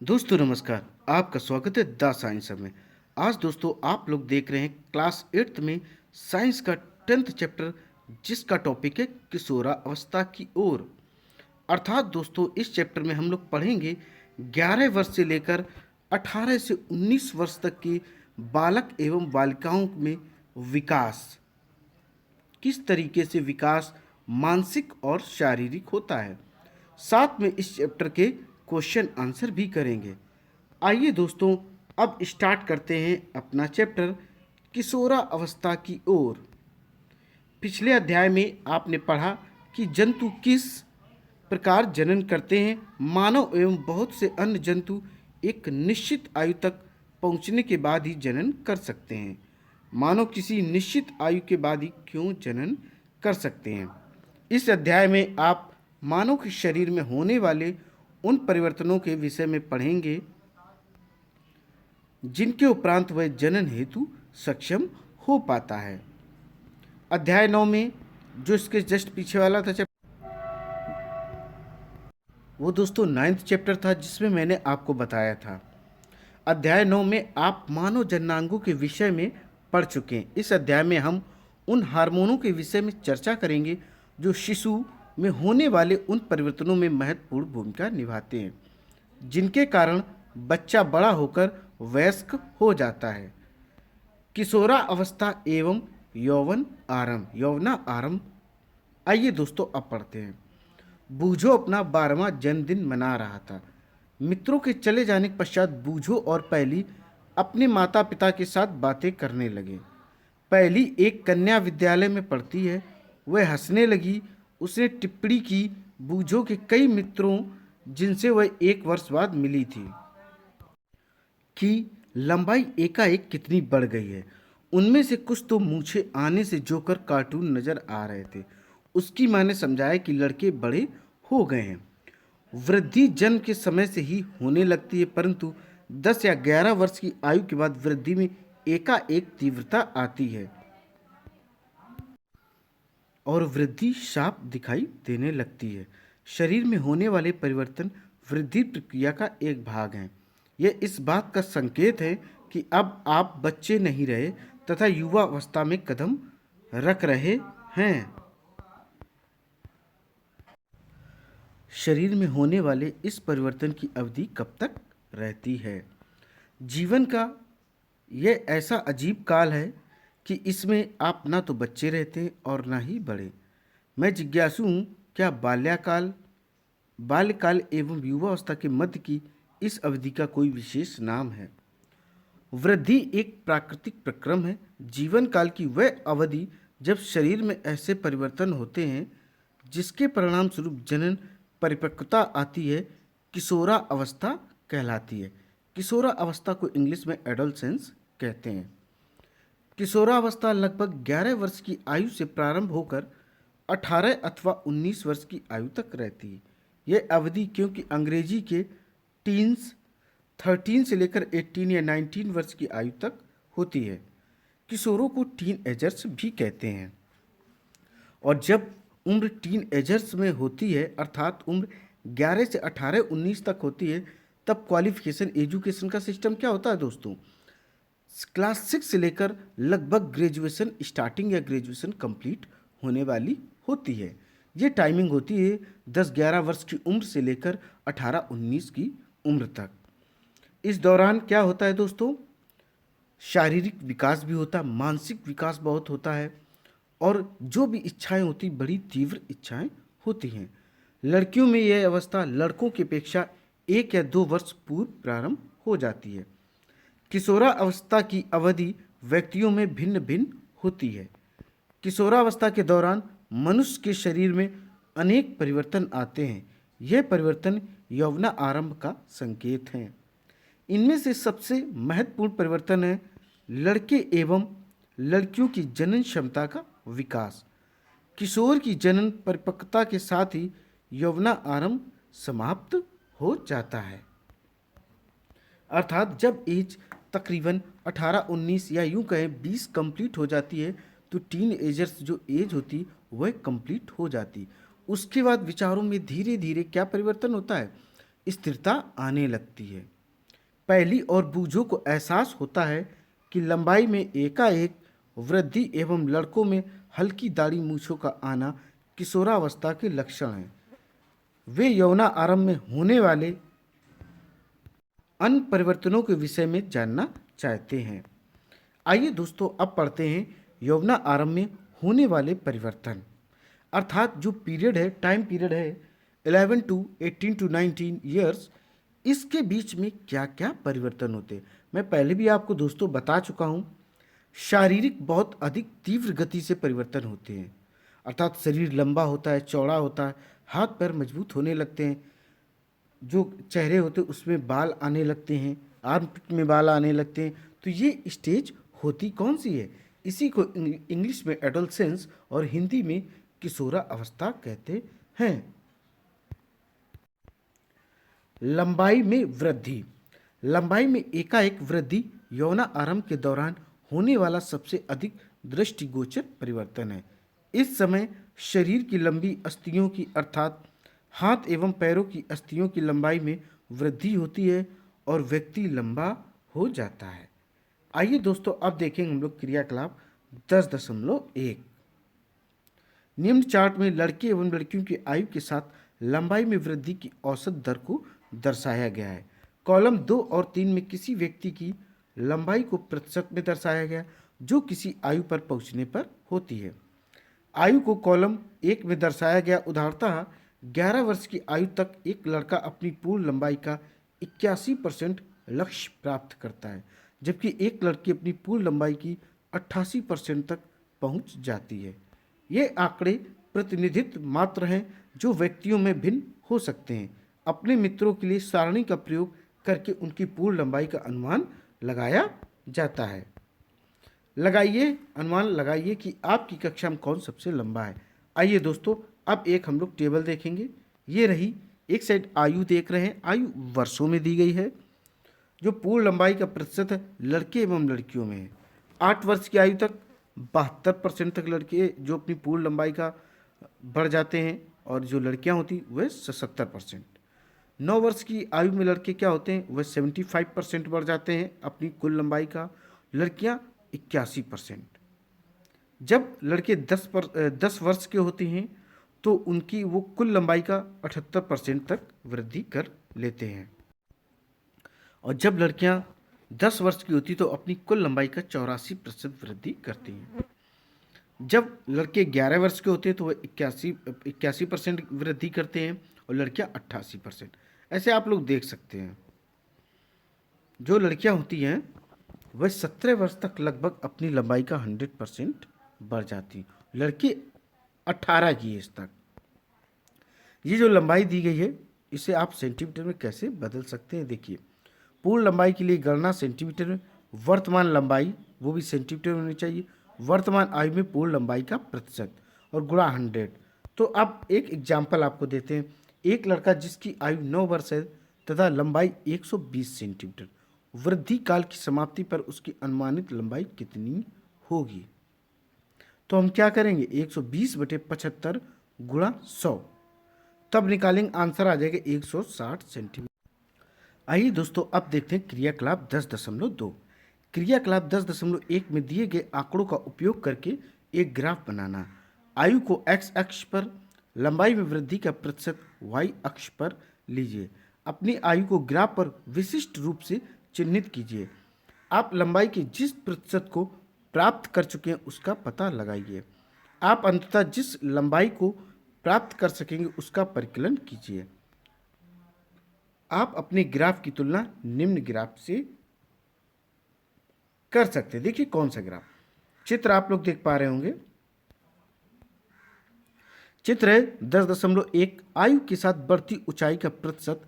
दोस्तों नमस्कार। आपका स्वागत है द साइंस में। आज दोस्तों आप लोग देख रहे हैं क्लास 8th में साइंस का 10th चैप्टर, जिसका टॉपिक है किशोरावस्था की ओर। अर्थात दोस्तों इस चैप्टर में हम लोग पढ़ेंगे 11 वर्ष से लेकर 18 से 19 वर्ष तक के बालक एवं बालिकाओं में विकास, किस तरीके से विकास मानसिक और शारीरिक होता है। साथ में इस चैप्टर के क्वेश्चन आंसर भी करेंगे। आइए दोस्तों अब स्टार्ट करते हैं अपना चैप्टर किशोरा अवस्था की ओर। पिछले अध्याय में आपने पढ़ा कि जंतु किस प्रकार जनन करते हैं। मानव एवं बहुत से अन्य जंतु एक निश्चित आयु तक पहुंचने के बाद ही जनन कर सकते हैं। मानव किसी निश्चित आयु के बाद ही क्यों जनन कर सकते हैं। इस अध्याय में आप मानव के शरीर में होने वाले उन परिवर्तनों के विषय में पढ़ेंगे जिनके उपरांत वह जनन हेतु सक्षम हो पाता है। अध्याय 9 में जो इसके जस्ट पीछे वाला था वो दोस्तों 9th चैप्टर था, जिसमें मैंने आपको बताया था। अध्याय 9 में आप मानव जननांगों के विषय में पढ़ चुके हैं। इस अध्याय में हम उन हार्मोनों के विषय में चर्चा करेंगे जो शिशु में होने वाले उन परिवर्तनों में महत्वपूर्ण भूमिका निभाते हैं, जिनके कारण बच्चा बड़ा होकर वयस्क हो जाता है। किशोरा अवस्था एवं यौवना आरंभ। आइए दोस्तों अब पढ़ते हैं। बूझो अपना 12वां जन्मदिन मना रहा था। मित्रों के चले जाने के पश्चात बूझो और पहली अपने माता पिता के साथ बातें करने लगे। पहली एक कन्या विद्यालय में पढ़ती है। वह हंसने लगी। उसने टिप्पणी की बूझो के कई मित्रों जिनसे वह 1 वर्ष बाद मिली थी कि लंबाई एकाएक कितनी बढ़ गई है। उनमें से कुछ तो मूछें आने से जोकर कार्टून नजर आ रहे थे। उसकी माँ ने समझाया कि लड़के बड़े हो गए हैं। वृद्धि जन्म के समय से ही होने लगती है, परंतु 10 या 11 वर्ष की आयु के बाद वृद्धि में एकाएक तीव्रता आती है और वृद्धि साफ दिखाई देने लगती है। शरीर में होने वाले परिवर्तन वृद्धि प्रक्रिया का एक भाग हैं। यह इस बात का संकेत है कि अब आप बच्चे नहीं रहे तथा युवा अवस्था में कदम रख रहे हैं। शरीर में होने वाले इस परिवर्तन की अवधि कब तक रहती है? जीवन का यह ऐसा अजीब काल है कि इसमें आप ना तो बच्चे रहते हैं और ना ही बड़े। मैं जिज्ञासु हूँ, क्या बाल्यकाल एवं युवावस्था के मध्य की इस अवधि का कोई विशेष नाम है? वृद्धि एक प्राकृतिक प्रक्रम है। जीवन काल की वह अवधि जब शरीर में ऐसे परिवर्तन होते हैं जिसके परिणाम स्वरूप जनन परिपक्वता आती है, किशोरा अवस्था कहलाती है। किशोरा अवस्था को इंग्लिश में एडोलसेंस कहते हैं। किशोरावस्था लगभग 11 वर्ष की आयु से प्रारंभ होकर 18 अथवा 19 वर्ष की आयु तक रहती है। यह अवधि क्योंकि अंग्रेजी के टीन्स 13 से लेकर 18 या 19 वर्ष की आयु तक होती है। किशोरों को टीन एजर्स भी कहते हैं। और जब उम्र टीन एजर्स में होती है, अर्थात उम्र 11 से 18 19 तक होती है, तब क्वालिफिकेशन एजुकेशन का सिस्टम क्या होता है दोस्तों? क्लास 6 से लेकर लगभग ग्रेजुएशन स्टार्टिंग या ग्रेजुएशन कंप्लीट होने वाली होती है। ये टाइमिंग होती है 10-11 वर्ष की उम्र से लेकर 18-19 की उम्र तक। इस दौरान क्या होता है दोस्तों? शारीरिक विकास भी होता है, मानसिक विकास बहुत होता है, और जो भी इच्छाएं होती बड़ी तीव्र इच्छाएं होती हैं। लड़कियों में यह अवस्था लड़कों की अपेक्षा 1 या 2 वर्ष पूर्व प्रारंभ हो जाती है। किशोरा अवस्था की अवधि व्यक्तियों में भिन्न भिन्न होती है। किशोरावस्था के दौरान मनुष्य के शरीर में अनेक परिवर्तन आते हैं। यह परिवर्तन यौवना आरंभ का संकेत हैं। इनमें से सबसे महत्वपूर्ण परिवर्तन है लड़के एवं लड़कियों की जनन क्षमता का विकास। किशोर की जनन परिपक्वता के साथ ही यौवना आरंभ समाप्त हो जाता है। अर्थात जब एज तकरीबन 18-19 या यूं कहें 20 कंप्लीट हो जाती है, तो टीन एजर्स जो एज होती वह कंप्लीट हो जाती। उसके बाद विचारों में धीरे धीरे क्या परिवर्तन होता है? स्थिरता आने लगती है। पहली और बूझों को एहसास होता है कि लंबाई में एकाएक वृद्धि एवं लड़कों में हल्की दाढ़ी मूछों का आना किशोरावस्था के लक्षण हैं। वे यौना आरंभ में होने वाले अन्य परिवर्तनों के विषय में जानना चाहते हैं। आइए दोस्तों अब पढ़ते हैं यौवना आरंभ में होने वाले परिवर्तन, अर्थात जो पीरियड है, टाइम पीरियड है 11 टू 18 टू 19 ईयर्स, इसके बीच में क्या क्या परिवर्तन होते हैं। मैं पहले भी आपको दोस्तों बता चुका हूँ, शारीरिक बहुत अधिक तीव्र गति से परिवर्तन होते हैं, अर्थात शरीर लंबा होता है, चौड़ा होता है, हाथ पैर मजबूत होने लगते हैं, जो चेहरे होते हैं उसमें बाल आने लगते हैं, आर्मपिट में बाल आने लगते हैं। तो ये स्टेज होती कौन सी है? इसी को इंग्लिश में एडोलसेंस और हिंदी में किशोरा अवस्था कहते हैं। लंबाई में वृद्धि। लंबाई में एकाएक वृद्धि यौना आरंभ के दौरान होने वाला सबसे अधिक दृष्टिगोचर परिवर्तन है। इस समय शरीर की लंबी अस्थियों की, अर्थात हाथ एवं पैरों की अस्थियों की लंबाई में वृद्धि होती है और व्यक्ति लंबा हो जाता है। आइए दोस्तों अब देखेंगे हम लोग क्रियाकलाप 10.1। निम्न चार्ट में लड़के एवं लड़कियों की आयु के साथ लंबाई में वृद्धि की औसत दर को दर्शाया गया है। कॉलम 2 और 3 में किसी व्यक्ति की लंबाई को प्रतिशत में दर्शाया गया जो किसी आयु पर पहुंचने पर होती है। आयु को कॉलम 1 में दर्शाया गया उदाहरणतः 11 वर्ष की आयु तक एक लड़का अपनी पूर्ण लंबाई का 81% लक्ष्य प्राप्त करता है, जबकि एक लड़की अपनी पूर्ण लंबाई की 88% तक पहुंच जाती है। ये आंकड़े प्रतिनिधित्व मात्र हैं जो व्यक्तियों में भिन्न हो सकते हैं। अपने मित्रों के लिए सारणी का प्रयोग करके उनकी पूर्ण लंबाई का अनुमान लगाया जाता है। अनुमान लगाइए कि आपकी कक्षा में कौन सबसे लंबा है। आइए दोस्तों अब एक हम लोग टेबल देखेंगे। ये रही, एक साइड आयु देख रहे हैं, आयु वर्षों में दी गई है। जो पूर्ण लंबाई का प्रतिशत है लड़के एवं लड़कियों में है। 8 वर्ष की आयु तक 72% तक लड़के जो अपनी पूर्ण लंबाई का बढ़ जाते हैं और जो लड़कियां होती वह 70%। 9 वर्ष की आयु में लड़के क्या होते हैं वह 75% बढ़ जाते हैं अपनी कुल लंबाई का, लड़कियां 81%। जब लड़के 10 वर्ष के होते हैं तो उनकी वो कुल लंबाई का 78% तक वृद्धि कर लेते हैं, और जब लड़कियां 10 वर्ष की होती तो अपनी कुल लंबाई का 84% वृद्धि करती हैं। जब लड़के 11 वर्ष के होते हैं तो वह 81% वृद्धि करते हैं और लड़कियां 88%। ऐसे आप लोग देख सकते हैं जो लड़कियां होती हैं वह 17 वर्ष तक लगभग अपनी लंबाई का 100% बढ़ जाती, लड़के 18 की एज तक। ये जो लंबाई दी गई है इसे आप सेंटीमीटर में कैसे बदल सकते हैं, देखिए। पूर्ण लंबाई के लिए गणना सेंटीमीटर में, वर्तमान लंबाई वो भी सेंटीमीटर में होनी चाहिए, वर्तमान आयु में पूर्ण लंबाई का प्रतिशत और गुणा 100। तो अब एक एग्जाम्पल आपको देते हैं। एक लड़का जिसकी आयु 9 वर्ष है तथा लंबाई 120 सेंटीमीटर, वृद्धि काल की समाप्ति पर उसकी अनुमानित लंबाई कितनी होगी? तो हम क्या करेंगे, 120/75 गुणा 100, तब निकालेंगे, आंसर आ जाएगा 160 सेंटीमीटर। आइए दोस्तों अब देखते हैं क्रियाकलाप 10.2। क्रियाकलाप 10.1 में दिए गए आंकड़ों का उपयोग करके एक ग्राफ बनाना। आयु को x अक्ष पर, लंबाई में वृद्धि का प्रतिशत y अक्ष पर लीजिए। अपनी आयु को ग्राफ पर विशिष्ट रूप से चिन्हित कीजिए। आप लंबाई के जिस प्रतिशत को प्राप्त कर चुके हैं उसका पता लगाइए। आप अंततः जिस लंबाई को प्राप्त कर सकेंगे उसका परिकलन कीजिए। आप अपने ग्राफ की तुलना निम्न ग्राफ से कर सकते हैं। देखिए कौन सा ग्राफ, चित्र आप लोग देख पा रहे होंगे। चित्र है 10.1 आयु के साथ बढ़ती ऊंचाई का प्रतिशत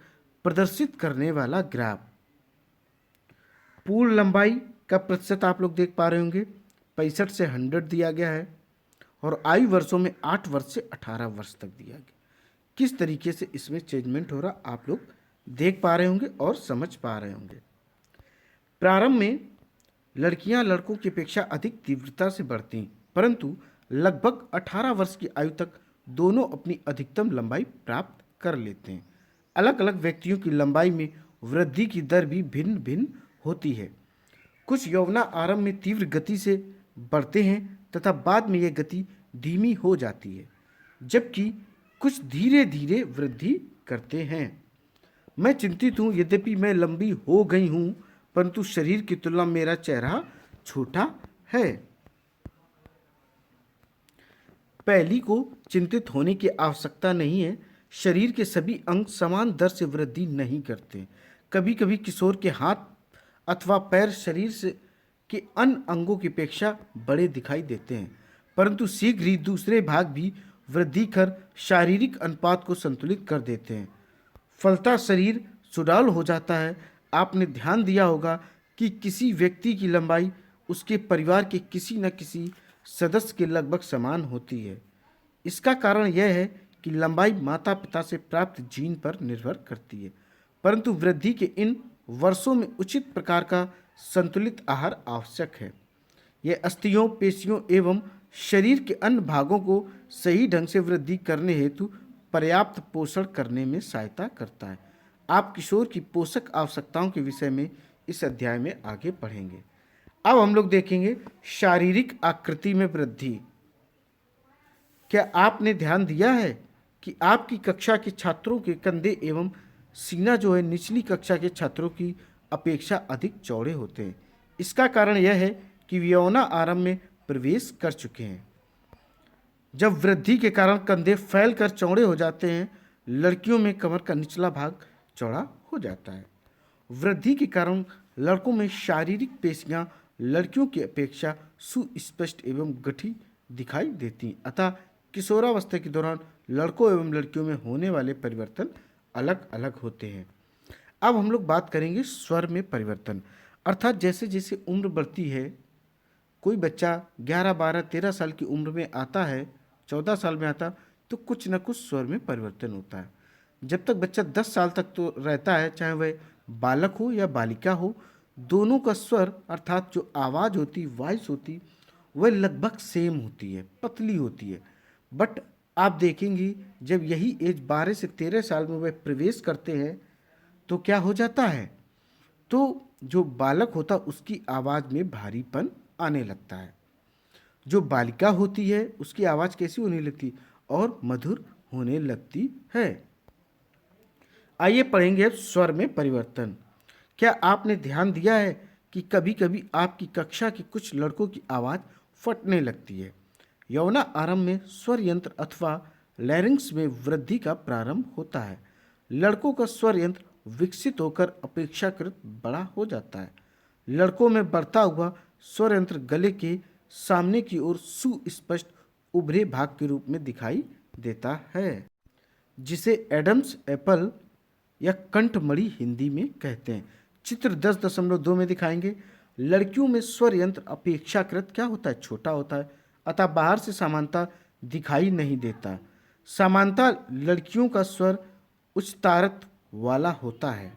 प्रदर्शित करने वाला ग्राफ। पूर्ण लंबाई का प्रतिशत आप लोग देख पा रहे होंगे, 65 से 100 दिया गया है, और आयु वर्षों में 8 वर्ष से 18 वर्ष तक दिया गया। किस तरीके से इसमें चेंजमेंट हो रहा आप लोग देख पा रहे होंगे और समझ पा रहे होंगे। प्रारंभ में लड़कियां लड़कों की अपेक्षा अधिक तीव्रता से बढ़ती, परंतु लगभग 18 वर्ष की आयु तक दोनों अपनी अधिकतम लंबाई प्राप्त कर लेते हैं। अलग अलग व्यक्तियों की लंबाई में वृद्धि की दर भी भिन्न भिन्न होती है। कुछ यौवना आरंभ में तीव्र गति से बढ़ते हैं तथा बाद में यह गति धीमी हो जाती है, जबकि कुछ धीरे धीरे वृद्धि करते हैं। मैं चिंतित हूँ, यद्यपि मैं लंबी हो गई हूँ, परंतु शरीर की तुलना में मेरा चेहरा छोटा है। पहली को चिंतित होने की आवश्यकता नहीं है। शरीर के सभी अंग समान दर से वृद्धि नहीं करते। कभी कभी किशोर के हाथ अथवा पैर शरीर से के अन्य अंगों की अपेक्षा बड़े दिखाई देते हैं, परंतु शीघ्र ही दूसरे भाग भी वृद्धि कर शारीरिक अनुपात को संतुलित कर देते हैं। फलता शरीर सुडौल हो जाता है। आपने ध्यान दिया होगा कि किसी व्यक्ति की लंबाई उसके परिवार के किसी न किसी सदस्य के लगभग समान होती है। इसका कारण यह है कि लंबाई माता पिता से प्राप्त जीन पर निर्भर करती है, परंतु वृद्धि के इन वर्षों में उचित प्रकार का संतुलित आहार आवश्यक है। यह अस्थियों, पेशियों एवं शरीर के अन्य भागों को सही ढंग से वृद्धि करने हेतु पर्याप्त पोषण करने में सहायता करता है। आप किशोर की पोषक आवश्यकताओं के विषय में इस अध्याय में आगे पढ़ेंगे। अब हम लोग देखेंगे शारीरिक आकृति में वृद्धि। क्या आपने ध्यान दिया है कि आपकी कक्षा के छात्रों के कंधे एवं सीना जो है निचली कक्षा के छात्रों की अपेक्षा अधिक चौड़े होते हैं? इसका कारण यह है कि वे यौना आरंभ में प्रवेश कर चुके हैं। जब वृद्धि के कारण कंधे फैलकर चौड़े हो जाते हैं, लड़कियों में कमर का निचला भाग चौड़ा हो जाता है। वृद्धि के कारण लड़कों में शारीरिक पेशियां लड़कियों की अपेक्षा सुस्पष्ट एवं गठी दिखाई देती हैं। अतः किशोरावस्था के दौरान लड़कों एवं लड़कियों में होने वाले परिवर्तन अलग अलग होते हैं। अब हम लोग बात करेंगे स्वर में परिवर्तन, अर्थात जैसे जैसे उम्र बढ़ती है, कोई बच्चा 11, 12, 13 साल की उम्र में आता है, 14 साल में आता, तो कुछ न कुछ स्वर में परिवर्तन होता है। जब तक बच्चा 10 साल तक तो रहता है, चाहे वह बालक हो या बालिका हो, दोनों का स्वर अर्थात जो आवाज़ होती, वॉइस होती, वह लगभग सेम होती है, पतली होती है। बट आप देखेंगी जब यही एज 12 से 13 साल में वह प्रवेश करते हैं तो क्या हो जाता है, तो जो बालक होता उसकी आवाज़ में भारीपन आने लगता है। जो बालिका होती है उसकी आवाज़ कैसी होने लगती और मधुर होने लगती है। आइए पढ़ेंगे अब स्वर में परिवर्तन। क्या आपने ध्यान दिया है कि कभी कभी आपकी कक्षा के कुछ लड़कों की आवाज़ फटने लगती है? यौना आरंभ में स्वर यंत्र अथवा लैरिंक्स में वृद्धि का प्रारंभ होता है। लड़कों का स्वर यंत्र विकसित होकर अपेक्षाकृत बड़ा हो जाता है। लड़कों में बढ़ता हुआ स्वर यंत्र गले के सामने की ओर सुस्पष्ट उभरे भाग के रूप में दिखाई देता है, जिसे एडम्स एप्पल या कंठमणि हिंदी में कहते हैं। चित्र 10.2 में दिखाएंगे। लड़कियों में स्वर यंत्र अपेक्षाकृत क्या होता है, छोटा होता है, अतः बाहर से समानता दिखाई नहीं देता। समानता लड़कियों का स्वर उच्चतारत वाला होता है,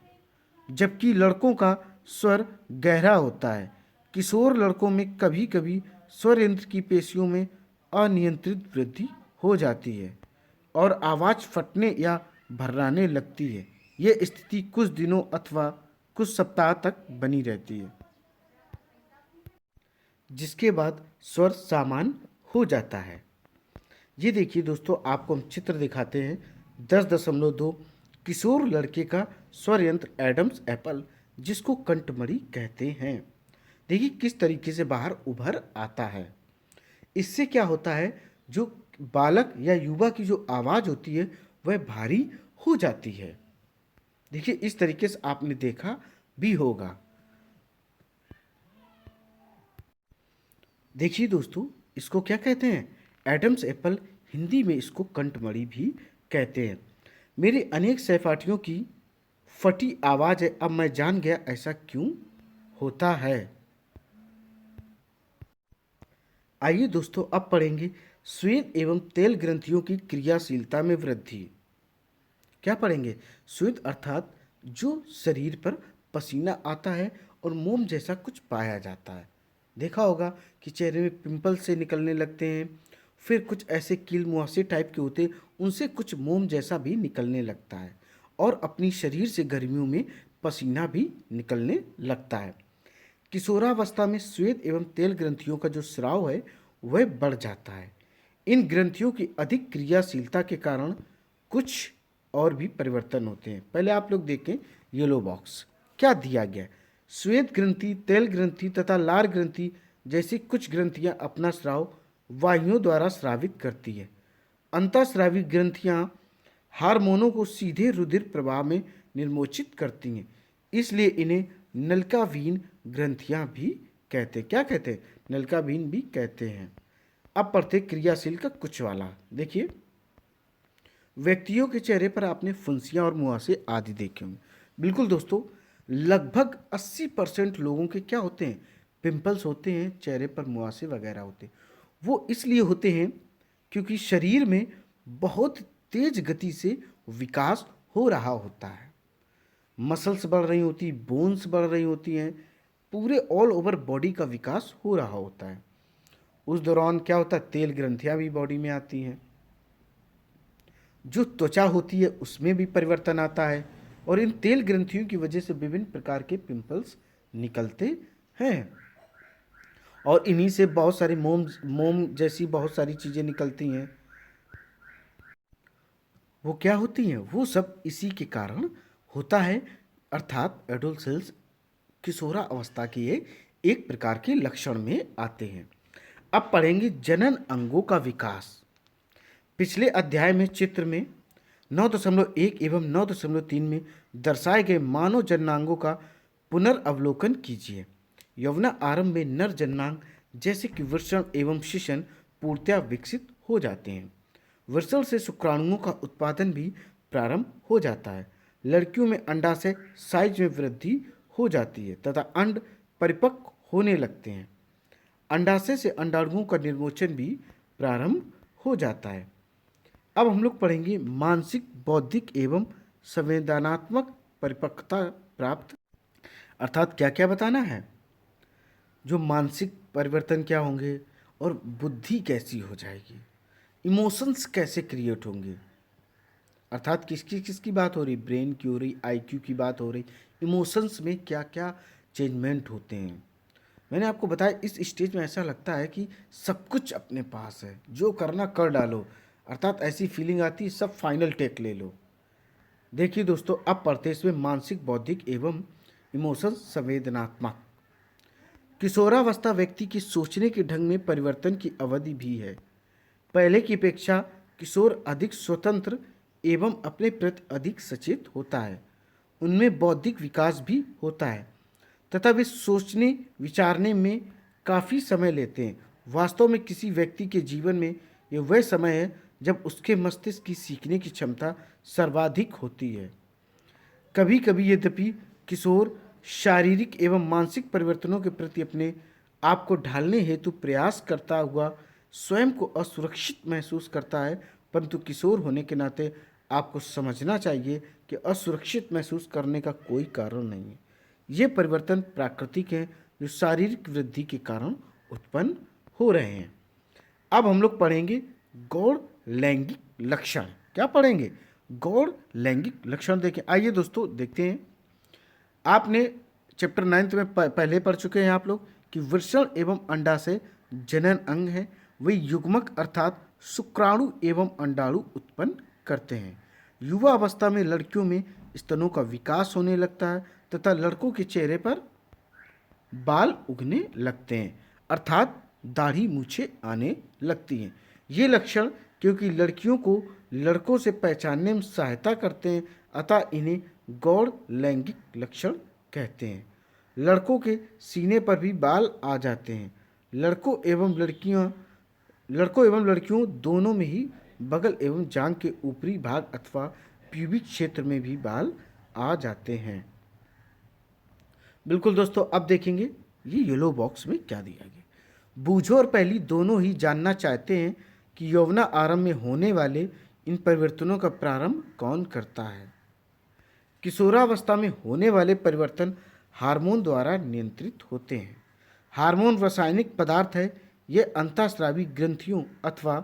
जबकि लड़कों का स्वर गहरा होता है। किशोर लड़कों में कभी कभी स्वर यंत्र की पेशियों में अनियंत्रित वृद्धि हो जाती है और आवाज़ फटने या भर्राने लगती है। यह स्थिति कुछ दिनों अथवा कुछ सप्ताह तक बनी रहती है, जिसके बाद स्वर सामान्य हो जाता है। ये देखिए दोस्तों, आपको हम चित्र दिखाते हैं 10.2 किशोर लड़के का स्वर यंत्र एडम्स एप्पल, जिसको कंठमणि कहते हैं। देखिए किस तरीके से बाहर उभर आता है। इससे क्या होता है, जो बालक या युवा की जो आवाज़ होती है वह भारी हो जाती है। देखिए इस तरीके से आपने देखा भी होगा। देखिए दोस्तों, इसको क्या कहते हैं, एडम्स एप्पल, हिंदी में इसको कंठमणि भी कहते हैं। मेरे अनेक सहपाठियों की फटी आवाज़ है, अब मैं जान गया ऐसा क्यों होता है। आइए दोस्तों, अब पढ़ेंगे श्वेत एवं तेल ग्रंथियों की क्रियाशीलता में वृद्धि। क्या पढ़ेंगे, श्वेत अर्थात जो शरीर पर पसीना आता है और मोम जैसा कुछ पाया जाता है। देखा होगा कि चेहरे में पिंपल से निकलने लगते हैं, फिर कुछ ऐसे कील मुहासे टाइप के होते हैं, उनसे कुछ मोम जैसा भी निकलने लगता है। और अपनी शरीर से गर्मियों में पसीना भी निकलने लगता है। किशोरावस्था में श्वेत एवं तेल ग्रंथियों का जो स्राव है वह बढ़ जाता है। इन ग्रंथियों की अधिक क्रियाशीलता के कारण कुछ और भी परिवर्तन होते हैं। पहले आप लोग देखें येलो बॉक्स क्या दिया गया है। श्वेत ग्रंथि, तेल ग्रंथि तथा लार ग्रंथि जैसी कुछ ग्रंथियां अपना स्राव वायुओं द्वारा स्रावित करती है। अंतःस्रावी ग्रंथियां हार्मोनों को सीधे रुधिर प्रवाह में निर्मोचित करती हैं, इसलिए इन्हें नलिकावीन ग्रंथियां भी कहते हैं। क्या कहते हैं? नलिकावीन भी कहते हैं। अब पढ़ते क्रियाशील का कुछ वाला। देखिए, व्यक्तियों के चेहरे पर आपने फुंसियां और मुहासे आदि देखे होंगे। बिल्कुल दोस्तों, लगभग 80% लोगों के क्या होते हैं? पिंपल्स होते हैं, चेहरे पर मुहासे वगैरह होते हैं। वो इसलिए होते हैं क्योंकि शरीर में बहुत तेज गति से विकास हो रहा होता है। मसल्स बढ़ रही होती, बोन्स बढ़ रही होती हैं, पूरे ऑल ओवर बॉडी का विकास हो रहा होता है। उस दौरान क्या होता है? तेल ग्रंथियां भी बॉडी में आती हैं। जो त्वचा होती है उसमें भी परिवर्तन आता है और इन तेल ग्रंथियों की वजह से विभिन्न प्रकार के पिंपल्स निकलते हैं और इन्हीं से बहुत सारी मोम जैसी बहुत सारी चीज़ें निकलती हैं। वो क्या होती हैं? वो सब इसी के कारण होता है, अर्थात एडोलसेंस किशोरा अवस्था के ये एक प्रकार के लक्षण में आते हैं। अब पढ़ेंगे जनन अंगों का विकास। पिछले अध्याय में चित्र में 9.1 एवं 9.3 में दर्शाए गए मानव जननांगों का पुनर्अवलोकन कीजिए। यौवना आरंभ में नर जननांग जैसे कि वृषण एवं शिशन पूर्णतया विकसित हो जाते हैं। वृषण से शुक्राणुओं का उत्पादन भी प्रारंभ हो जाता है। लड़कियों में अंडाशय साइज में वृद्धि हो जाती है तथा अंड परिपक्व होने लगते हैं। अंडाशय से अंडाणुओं का निर्मोचन भी प्रारंभ हो जाता है। अब हम लोग पढ़ेंगे मानसिक, बौद्धिक एवं संवेदनात्मक परिपक्वता प्राप्त, अर्थात क्या क्या बताना है, जो मानसिक परिवर्तन क्या होंगे और बुद्धि कैसी हो जाएगी, इमोशंस कैसे क्रिएट होंगे, अर्थात किसकी किसकी बात हो रही, ब्रेन की हो रही, आईक्यू की बात हो रही, इमोशंस में क्या क्या चेंजमेंट होते हैं। मैंने आपको बताया इस स्टेज में ऐसा लगता है कि सब कुछ अपने पास है, जो करना कर डालो, अर्थात ऐसी फीलिंग आती है सब फाइनल टेक ले लो। देखिए दोस्तों, अब पढ़ते इसमें मानसिक, बौद्धिक एवं इमोशंस संवेदनात्मक। किशोरावस्था व्यक्ति की सोचने के ढंग में परिवर्तन की अवधि भी है। पहले की अपेक्षा किशोर अधिक स्वतंत्र एवं अपने प्रति अधिक सचेत होता है। उनमें बौद्धिक विकास भी होता है तथा वे सोचने विचारने में काफ़ी समय लेते हैं। वास्तव में किसी व्यक्ति के जीवन में यह वह समय है जब उसके मस्तिष्क की सीखने की क्षमता सर्वाधिक होती है। कभी कभी यद्यपि किशोर शारीरिक एवं मानसिक परिवर्तनों के प्रति अपने आप को ढालने हेतु प्रयास करता हुआ स्वयं को असुरक्षित महसूस करता है, परंतु किशोर होने के नाते आपको समझना चाहिए कि असुरक्षित महसूस करने का कोई कारण नहीं है। ये परिवर्तन प्राकृतिक हैं जो शारीरिक वृद्धि के कारण उत्पन्न हो रहे हैं। अब हम लोग पढ़ेंगे गौण लैंगिक लक्षण। क्या पढ़ेंगे? गौण लैंगिक लक्षण। देखें, आइए दोस्तों देखते हैं। आपने चैप्टर 9 में पहले पढ़ चुके हैं आप लोग कि वृषण एवं अंडाशय जनन अंग है। वे युग्मक अर्थात शुक्राणु एवं अंडाणु उत्पन्न करते हैं। युवा अवस्था में लड़कियों में स्तनों का विकास होने लगता है तथा लड़कों के चेहरे पर बाल उगने लगते हैं, अर्थात दाढ़ी मूछें आने लगती हैं। ये लक्षण क्योंकि लड़कियों को लड़कों से पहचानने में सहायता करते हैं, अतः इन्हें गौण लैंगिक लक्षण कहते हैं। लड़कों के सीने पर भी बाल आ जाते हैं। लड़कों एवं लड़कियों दोनों में ही बगल एवं जांघ के ऊपरी भाग अथवा प्यूबिक क्षेत्र में भी बाल आ जाते हैं। बिल्कुल दोस्तों, अब देखेंगे ये येलो बॉक्स में क्या दिया गया। बूझो और पहली दोनों ही जानना चाहते हैं कि यौवना आरंभ में होने वाले इन परिवर्तनों का प्रारंभ कौन करता है। किशोरावस्था में होने वाले परिवर्तन हार्मोन द्वारा नियंत्रित होते हैं। हार्मोन रासायनिक पदार्थ है, ये अंतःस्रावी ग्रंथियों अथवा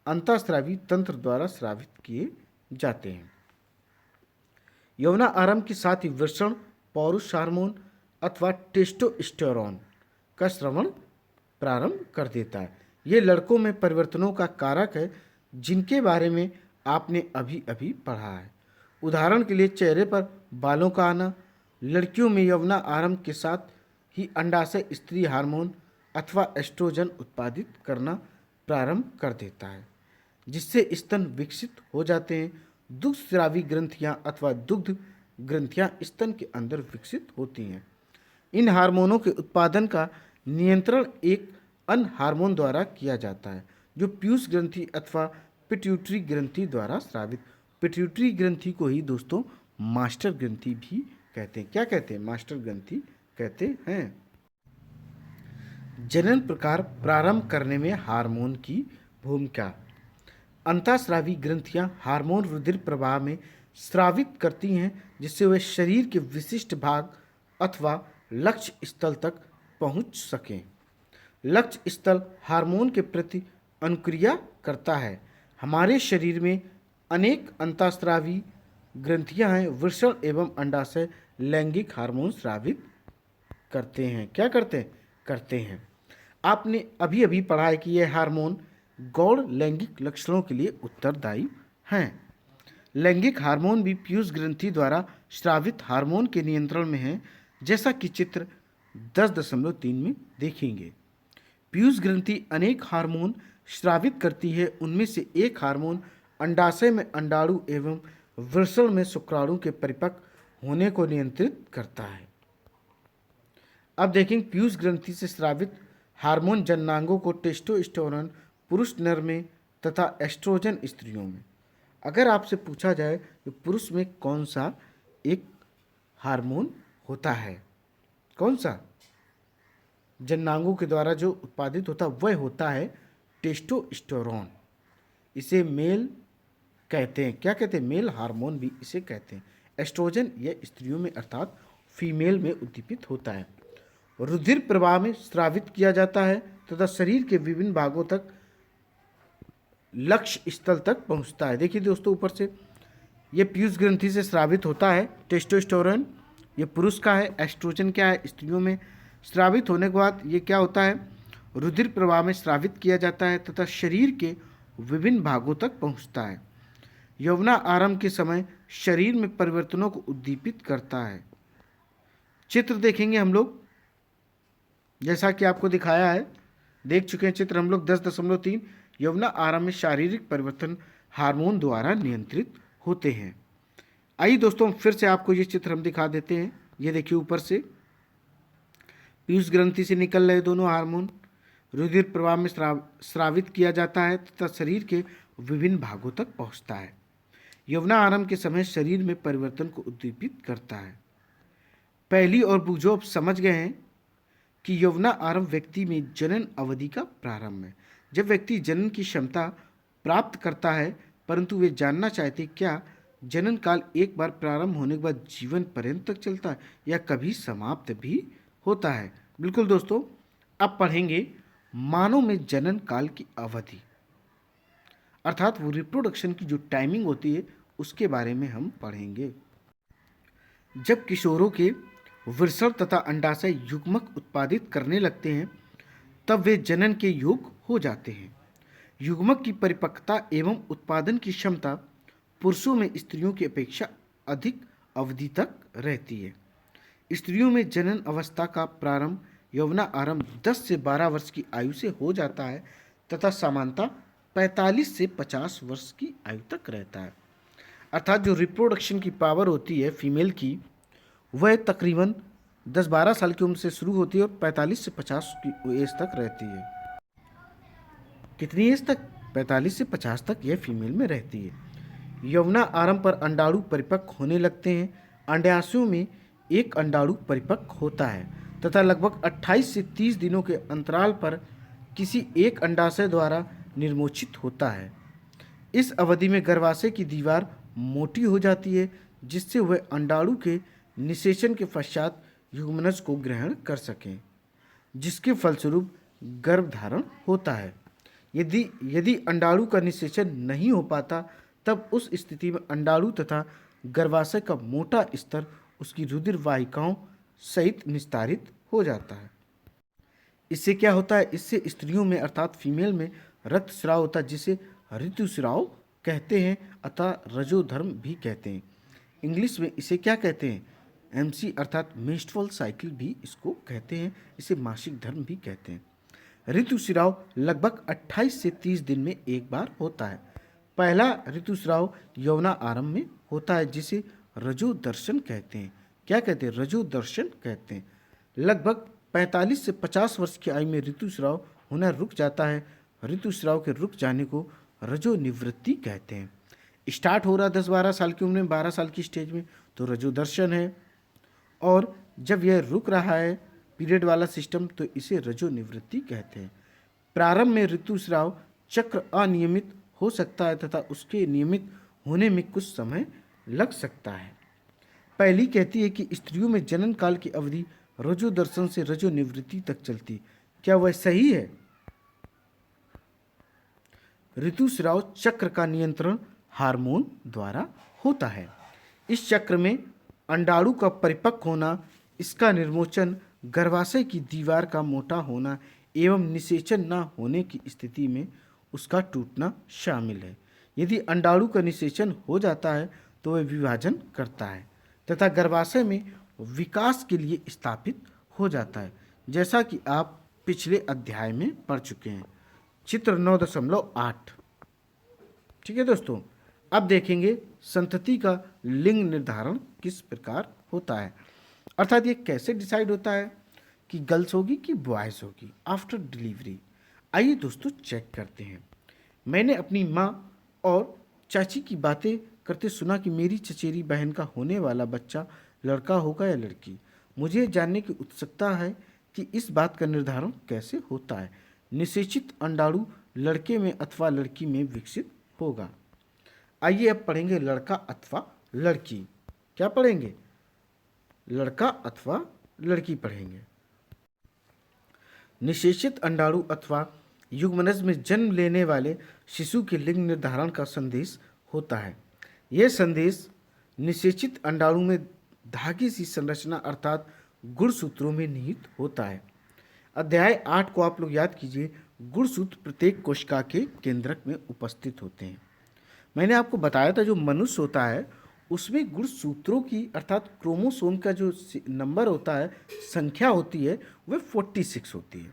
अंतःस्रावी तंत्र द्वारा स्रावित किए जाते हैं। यौवना आरंभ के साथ ही वृषण पौरुष हार्मोन अथवा टेस्टोस्टेरोन का श्रवण प्रारंभ कर देता है। ये लड़कों में परिवर्तनों का कारक है जिनके बारे में आपने अभी अभी पढ़ा है। उदाहरण के लिए चेहरे पर बालों का आना, लड़कियों में यौवना आरंभ के साथ ही अंडाशय स्त्री हार्मोन अथवा एस्ट्रोजन उत्पादित करना प्रारंभ कर देता है, जिससे स्तन विकसित हो जाते हैं। दुग्ध स्रावी ग्रंथियां अथवा दुग्ध ग्रंथियां स्तन के अंदर विकसित होती हैं। इन हार्मोनों के उत्पादन का नियंत्रण एक अन्य हार्मोन द्वारा किया जाता है जो पीयूष ग्रंथि अथवा पिट्यूटरी ग्रंथि द्वारा स्रावित। पिट्यूटरी ग्रंथि को ही दोस्तों मास्टर ग्रंथि भी कहते हैं। क्या कहते हैं? मास्टर ग्रंथि कहते हैं। जनन प्रकार प्रारंभ करने में हार्मोन की भूमिका। अंतःस्रावी ग्रंथियां हार्मोन रुधिर प्रवाह में स्रावित करती हैं जिससे वे शरीर के विशिष्ट भाग अथवा लक्ष्य स्थल तक पहुंच सकें। लक्ष्य स्थल हार्मोन के प्रति अनुक्रिया करता है। हमारे शरीर में अनेक अंतःस्रावी ग्रंथियां हैं। वृषण एवं अंडाशय लैंगिक हार्मोन स्रावित करते हैं। क्या करते हैं? करते हैं। आपने अभी अभी पढ़ा है कि यह हार्मोन गौण लैंगिक लक्षणों के लिए उत्तरदायी हैं। लैंगिक हार्मोन भी पीयूष ग्रंथि द्वारा स्रावित हार्मोन के नियंत्रण में है, जैसा कि चित्र 10.3 में देखेंगे। पीयूष ग्रंथि अनेक हार्मोन स्रावित करती है। उनमें से एक हार्मोन अंडाशय में अंडाणु एवं वृषण में शुक्राणु के परिपक्व होने को नियंत्रित करता है। अब देखेंगे पीयूष ग्रंथि से स्रावित हार्मोन जननांगों को टेस्टोस्टेरोन पुरुष नर में तथा एस्ट्रोजन स्त्रियों में। अगर आपसे पूछा जाए कि पुरुष में कौन सा एक हार्मोन होता है, कौन सा जननांगों के द्वारा जो उत्पादित होता है, वह होता है टेस्टोस्टेरोन। इसे मेल कहते हैं। क्या कहते हैं? मेल हार्मोन भी इसे कहते हैं। एस्ट्रोजन यह स्त्रियों में अर्थात फीमेल में उद्दीपित होता है। रुधिर प्रवाह में स्रावित किया जाता है तथा शरीर के विभिन्न भागों तक लक्ष्य स्थल तक पहुंचता है। देखिए दोस्तों, ऊपर से ये पीयूष ग्रंथि से स्रावित होता है टेस्टोस्टेरोन, ये पुरुष का है। एस्ट्रोजन क्या है? स्त्रियों में। स्रावित होने के बाद ये क्या होता है? रुधिर प्रवाह में स्रावित किया जाता है तथा शरीर के विभिन्न भागों तक पहुंचता है। यौवना आरंभ के समय शरीर में परिवर्तनों को उद्दीपित करता है। चित्र देखेंगे हम लोग, जैसा कि आपको दिखाया है, देख चुके हैं चित्र हम लोग 10.3। यौवना आरंभ में शारीरिक परिवर्तन हार्मोन द्वारा नियंत्रित होते हैं। आइए दोस्तों, फिर से आपको ये चित्र हम दिखा देते हैं। ये देखिए, ऊपर से पीयूष ग्रंथि से निकल रहे दोनों हार्मोन रुधिर प्रवाह में स्रावित किया जाता है तथा शरीर के विभिन्न भागों तक पहुंचता है। यौवना आरंभ के समय शरीर में परिवर्तन को उद्दीपित करता है। पहली और बूझो, अब समझ गए हैं कि यौवना आरंभ व्यक्ति में जनन अवधि का प्रारंभ है। जब व्यक्ति जनन की क्षमता प्राप्त करता है, परंतु वे जानना चाहते क्या जनन काल एक बार प्रारंभ होने के बाद जीवन पर्यंत तक चलता है या कभी समाप्त भी होता है? बिल्कुल दोस्तों, अब पढ़ेंगे मानव में जनन काल की अवधि, अर्थात वो रिप्रोडक्शन की जो टाइमिंग होती है उसके बारे में हम पढ़ेंगे। जब किशोरों के वृषण तथा अंडाशय युग्मक उत्पादित करने लगते हैं, तब वे जनन के योग्य हो जाते हैं। युग्मक की परिपक्वता एवं उत्पादन की क्षमता पुरुषों में स्त्रियों की अपेक्षा अधिक अवधि तक रहती है। स्त्रियों में जनन अवस्था का प्रारंभ यौवना आरंभ 10 से 12 वर्ष की आयु से हो जाता है तथा सामान्यतः 45 से 50 वर्ष की आयु तक रहता है। अर्थात जो रिप्रोडक्शन की पावर होती है फीमेल की, वह तकरीबन 10-12 साल की उम्र से शुरू होती है और 45 से 50 की एज तक रहती है। कितनी एज तक? 45 से 50 तक यह फीमेल में रहती है। यौवना आरंभ पर अंडाणु परिपक्व होने लगते हैं। अंडाशयों में एक अंडाणु परिपक्व होता है तथा लगभग 28 से 30 दिनों के अंतराल पर किसी एक अंडाशय द्वारा निर्मोचित होता है। इस अवधि में गर्भाशय की दीवार मोटी हो जाती है जिससे वह अंडाणु के निषेचन के पश्चात युग्मनज को ग्रहण कर सकें, जिसके फलस्वरूप गर्भधारण होता है। यदि अंडाणु का निषेचन नहीं हो पाता, तब उस स्थिति में अंडाणु तथा गर्भाशय का मोटा स्तर उसकी रुधिर वाहिकाओं सहित निस्तारित हो जाता है। इससे क्या होता है, इससे स्त्रियों में अर्थात फीमेल में रक्तस्राव होता है, जिसे ऋतुस्राव कहते हैं अथवा रजोधर्म भी कहते हैं। इंग्लिश में इसे क्या कहते हैं, एमसी अर्थात मेंस्ट्रुअल साइकिल भी इसको कहते हैं, इसे मासिक धर्म भी कहते हैं। ऋतुस्राव लगभग 28 से 30 दिन में एक बार होता है। पहला ऋतुस्राव यौना आरंभ में होता है, जिसे रजोदर्शन कहते हैं। क्या कहते हैं, रजोदर्शन कहते हैं। लगभग 45 से 50 वर्ष की आयु में ऋतुस्राव होना रुक जाता है। ऋतुस्राव के रुक जाने को रजोनिवृत्ति कहते हैं। स्टार्ट हो रहा 10-12 साल की उम्र में, 12 साल की स्टेज में, तो रजोदर्शन है, और जब यह रुक रहा है पीरियड वाला सिस्टम, तो इसे रजोनिवृत्ति कहते हैं। प्रारंभ में ऋतुस्राव चक्र अनियमित हो सकता है तथा उसके नियमित होने में कुछ समय लग सकता है। पहली कहती है कि स्त्रियों में जनन काल की अवधि रजोदर्शन से रजोनिवृत्ति तक चलती। क्या वह सही है? ऋतुस्राव चक्र का नियंत्रण हार्मोन द्वारा होता है। इस चक्र में अंडाणु का परिपक्व होना, इसका निर्मोचन, गर्भाशय की दीवार का मोटा होना एवं निषेचन न होने की स्थिति में उसका टूटना शामिल है। यदि अंडाणु का निषेचन हो जाता है तो वह विभाजन करता है तथा गर्भाशय में विकास के लिए स्थापित हो जाता है, जैसा कि आप पिछले अध्याय में पढ़ चुके हैं, चित्र 9.8। ठीक है दोस्तों, अब देखेंगे संतति का लिंग निर्धारण किस प्रकार होता है, अर्थात ये कैसे डिसाइड होता है कि गर्ल्स होगी कि बॉयज होगी आफ्टर डिलीवरी। आइए दोस्तों चेक करते हैं। मैंने अपनी माँ और चाची की बातें करते सुना कि मेरी चचेरी बहन का होने वाला बच्चा लड़का होगा या लड़की। मुझे जानने की उत्सुकता है कि इस बात का निर्धारण कैसे होता है। निषेचित अंडाणु लड़के में अथवा लड़की में विकसित होगा। आइए अब पढ़ेंगे लड़का अथवा लड़की। क्या पढ़ेंगे? लड़का अथवा लड़की पढ़ेंगे। निषेचित अंडाणु अथवा युग्मनज में जन्म लेने वाले शिशु के लिंग निर्धारण का संदेश होता है। यह संदेश निषेचित अंडाणु में धागे सी संरचना अर्थात गुणसूत्रों में निहित होता है। अध्याय 8 को आप लोग याद कीजिए। गुणसूत्र प्रत्येक कोशिका के केंद्रक में उपस्थित होते हैं। मैंने आपको बताया था जो मनुष्य होता है उसमें गुणसूत्रों की अर्थात क्रोमोसोम का जो नंबर होता है, संख्या होती है, वह 46 होती है।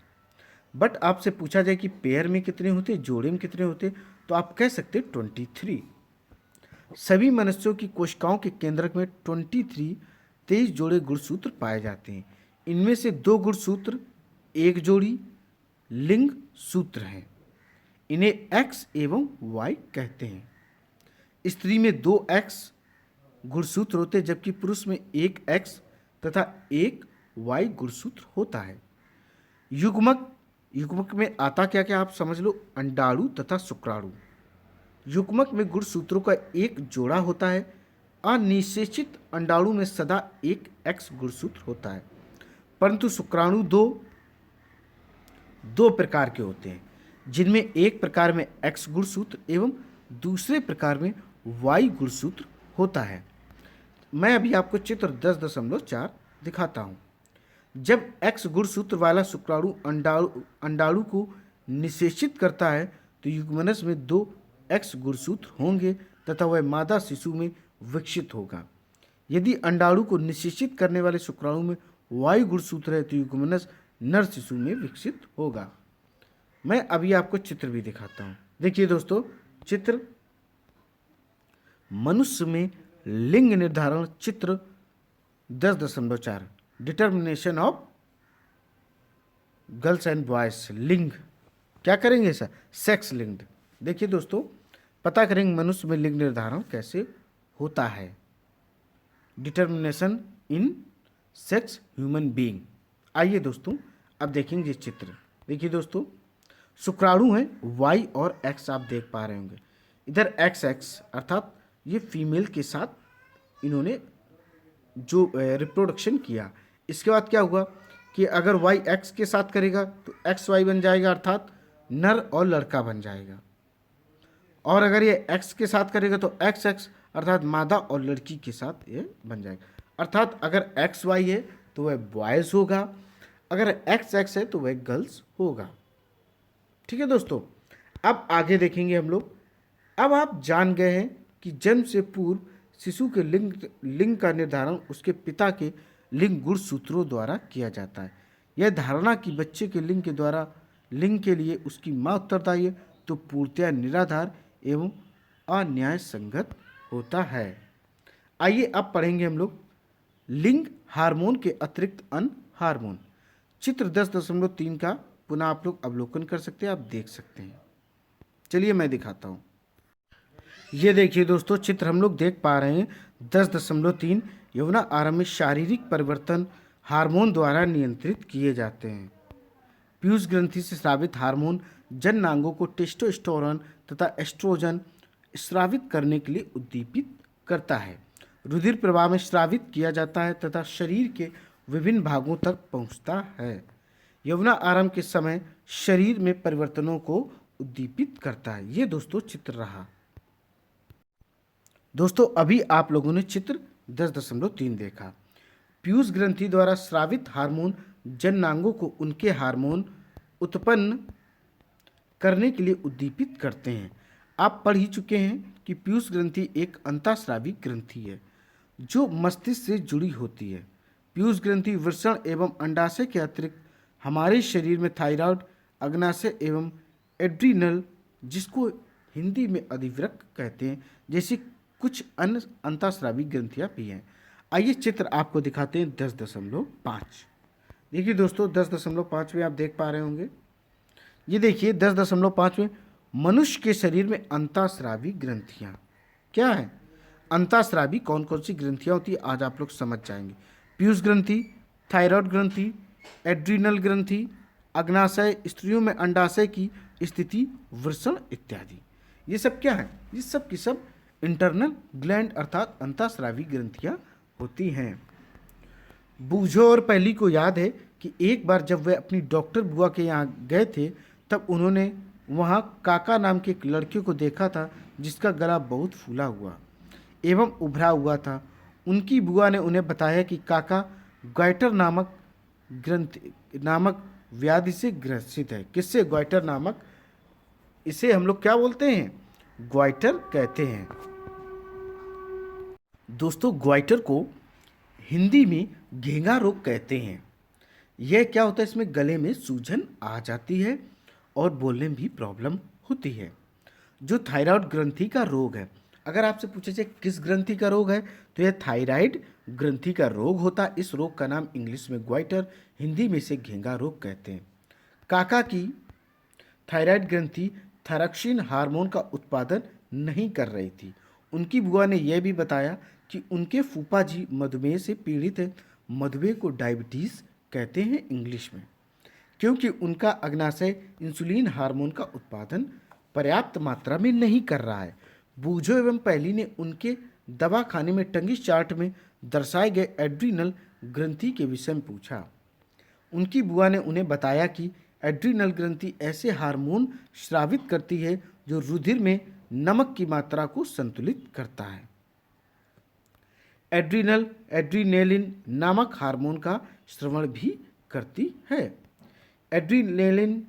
बट आपसे पूछा जाए कि पेयर में कितने होते, जोड़े में कितने होते, तो आप कह सकते हैं 23। सभी मनुष्यों की कोशिकाओं के केंद्रक में 23 जोड़े गुणसूत्र पाए जाते हैं। इनमें से 2 गुणसूत्र एक जोड़ी लिंग सूत्र हैं। इन्हें X एवं Y कहते हैं। स्त्री में 2 X गुणसूत्र होते हैं, जबकि पुरुष में 1 X तथा 1 Y गुणसूत्र होता है। युग्मक में आता क्या क्या आप समझ लो, अंडाणु तथा शुक्राणु। युग्मक में गुणसूत्रों का एक जोड़ा होता है। अनिषेचित अंडाणु में सदा 1 X गुणसूत्र होता है, परंतु शुक्राणु दो प्रकार के होते हैं, जिनमें एक प्रकार में X गुणसूत्र एवं दूसरे प्रकार में Y गुणसूत्र होता है। मैं अभी आपको चित्र 10.4 दिखाता हूँ। जब X गुणसूत्र वाला शुक्राणु अंडाणु को निषेचित करता है तो युग्मनज में 2 X गुणसूत्र होंगे तथा वह मादा शिशु में विकसित होगा। यदि अंडाणु को निषेचित करने वाले शुक्राणु में Y गुणसूत्र है तो युग्मनज नर शिशु में विकसित होगा। मैं अभी आपको चित्र भी दिखाता हूँ। देखिए दोस्तों, चित्र मनुष्य में लिंग निर्धारण, चित्र 10.4 determination of girls and boys. लिंग क्या करेंगे सर? सेक्स लिंग्ड। देखिए दोस्तों, पता करेंगे मनुष्य में लिंग निर्धारण कैसे होता है। Determination in sex human being. आइए दोस्तों अब देखेंगे चित्र। देखिए दोस्तों, शुक्राणु है Y और X आप देख पा रहे होंगे। इधर XX अर्थात ये फीमेल के साथ इन्होंने जो रिप्रोडक्शन किया। इसके बाद क्या हुआ कि अगर Y X के साथ करेगा तो XY बन जाएगा, अर्थात नर और लड़का बन जाएगा। और अगर ये X के साथ करेगा तो XX अर्थात मादा और लड़की के साथ ये बन जाएगा। अर्थात अगर एक्स वाई है तो वह बॉयज़ होगा, अगर एक्स एक्स है तो वह गर्ल्स होगा। ठीक है दोस्तों, अब आगे देखेंगे हम लोग। अब आप जान गए हैं कि जन्म से पूर्व शिशु के लिंग का निर्धारण उसके पिता के लिंग गुणसूत्रों द्वारा किया जाता है। यह धारणा कि बच्चे के लिंग के लिए उसकी माँ उत्तरदायी है तो पूर्णतया निराधार एवं अन्याय संगत होता है। आइए अब पढ़ेंगे हम लोग लिंग हार्मोन के अतिरिक्त अन्य हार्मोन। चित्र 10.3 का पुनः आप लोग अवलोकन कर सकते हैं, आप देख सकते हैं। चलिए मैं दिखाता हूँ। ये देखिए दोस्तों, चित्र हम लोग देख पा रहे हैं 10.3। यौन आरंभ में शारीरिक परिवर्तन हार्मोन द्वारा नियंत्रित किए जाते हैं। पीयूष ग्रंथि से स्रावित हार्मोन जननांगों को टेस्टोस्टेरोन तथा एस्ट्रोजन स्रावित करने के लिए उद्दीपित करता है। रुधिर प्रवाह में स्रावित किया जाता है तथा शरीर के विभिन्न भागों तक पहुंचता है। यौन आरंभ के समय शरीर में परिवर्तनों को उद्दीपित करता है। ये दोस्तों चित्र रहा। दोस्तों अभी आप लोगों ने चित्र 10.3 देखा। पीयूष ग्रंथि द्वारा स्रावित हार्मोन जननांगों को उनके हार्मोन उत्पन्न करने के लिए उद्दीपित करते हैं। आप पढ़ ही चुके हैं कि पीयूष ग्रंथि एक अंतःस्रावी ग्रंथि है जो मस्तिष्क से जुड़ी होती है। पीयूष ग्रंथि वृषण एवं अंडाशय के अतिरिक्त हमारे शरीर में थायराइड, अग्नाशय एवं एड्रीनल, जिसको हिंदी में अधिवृक्क कहते हैं, जैसी कुछ अन्य अंतःस्रावी ग्रंथियां भी हैं। आइए चित्र आपको दिखाते हैं 10.5। देखिए दोस्तों 10.5 में आप देख पा रहे होंगे। ये देखिए 10.5 में मनुष्य के शरीर में अंतःस्रावी ग्रंथियां क्या है। अंतःस्रावी कौन कौन सी ग्रंथियां होती है आज आप लोग समझ जाएंगे। पीयूष ग्रंथि, थायराइड ग्रंथि, एड्रीनल ग्रंथि, अग्नाशय, स्त्रियों में अंडाशय की स्थिति, वृषण इत्यादि। ये सब क्या है? ये सब की सब इंटरनल ग्लैंड अर्थात अंतःस्रावी ग्रंथियां होती हैं। बूझो और पहली को याद है कि एक बार जब वे अपनी डॉक्टर बुआ के यहाँ गए थे तब उन्होंने वहाँ काका नाम के एक लड़के को देखा था जिसका गला बहुत फूला हुआ एवं उभरा हुआ था। उनकी बुआ ने उन्हें बताया कि काका ग्वाइटर नामक व्याधि से ग्रसित है। किससे? ग्वाइटर नामक, इसे हम लोग क्या बोलते हैं? ग्वाइटर कहते हैं। दोस्तों ग्वाइटर को हिंदी में घेंगा रोग कहते हैं। यह क्या होता है? इसमें गले में सूजन आ जाती है और बोलने में भी प्रॉब्लम होती है। जो थायराइड ग्रंथि का रोग है, अगर आपसे पूछे जाए किस ग्रंथि का रोग है तो यह थायराइड ग्रंथि का रोग होता है। इस रोग का नाम इंग्लिश में ग्वाइटर, हिंदी में इसे घेंगा रोग कहते हैं। काका की थायराइड ग्रंथि थायरॉक्सिन हार्मोन का उत्पादन नहीं कर रही थी। उनकी बुआ ने यह भी बताया कि उनके फूफा जी मधुमेह से पीड़ित हैं। मधुमेह को डायबिटीज़ कहते हैं इंग्लिश में, क्योंकि उनका अग्नाशय इंसुलिन हार्मोन का उत्पादन पर्याप्त मात्रा में नहीं कर रहा है। बूझो एवं पहली ने उनके दवा खाने में टंगी चार्ट में दर्शाए गए एड्रीनल ग्रंथि के विषय में पूछा। उनकी बुआ ने उन्हें बताया कि एड्रीनल ग्रंथि ऐसे हार्मोन स्रावित करती है जो रुधिर में नमक की मात्रा को संतुलित करता है। एड्रीनेलिन नामक हार्मोन का स्रवण भी करती है। एड्रीनेलिन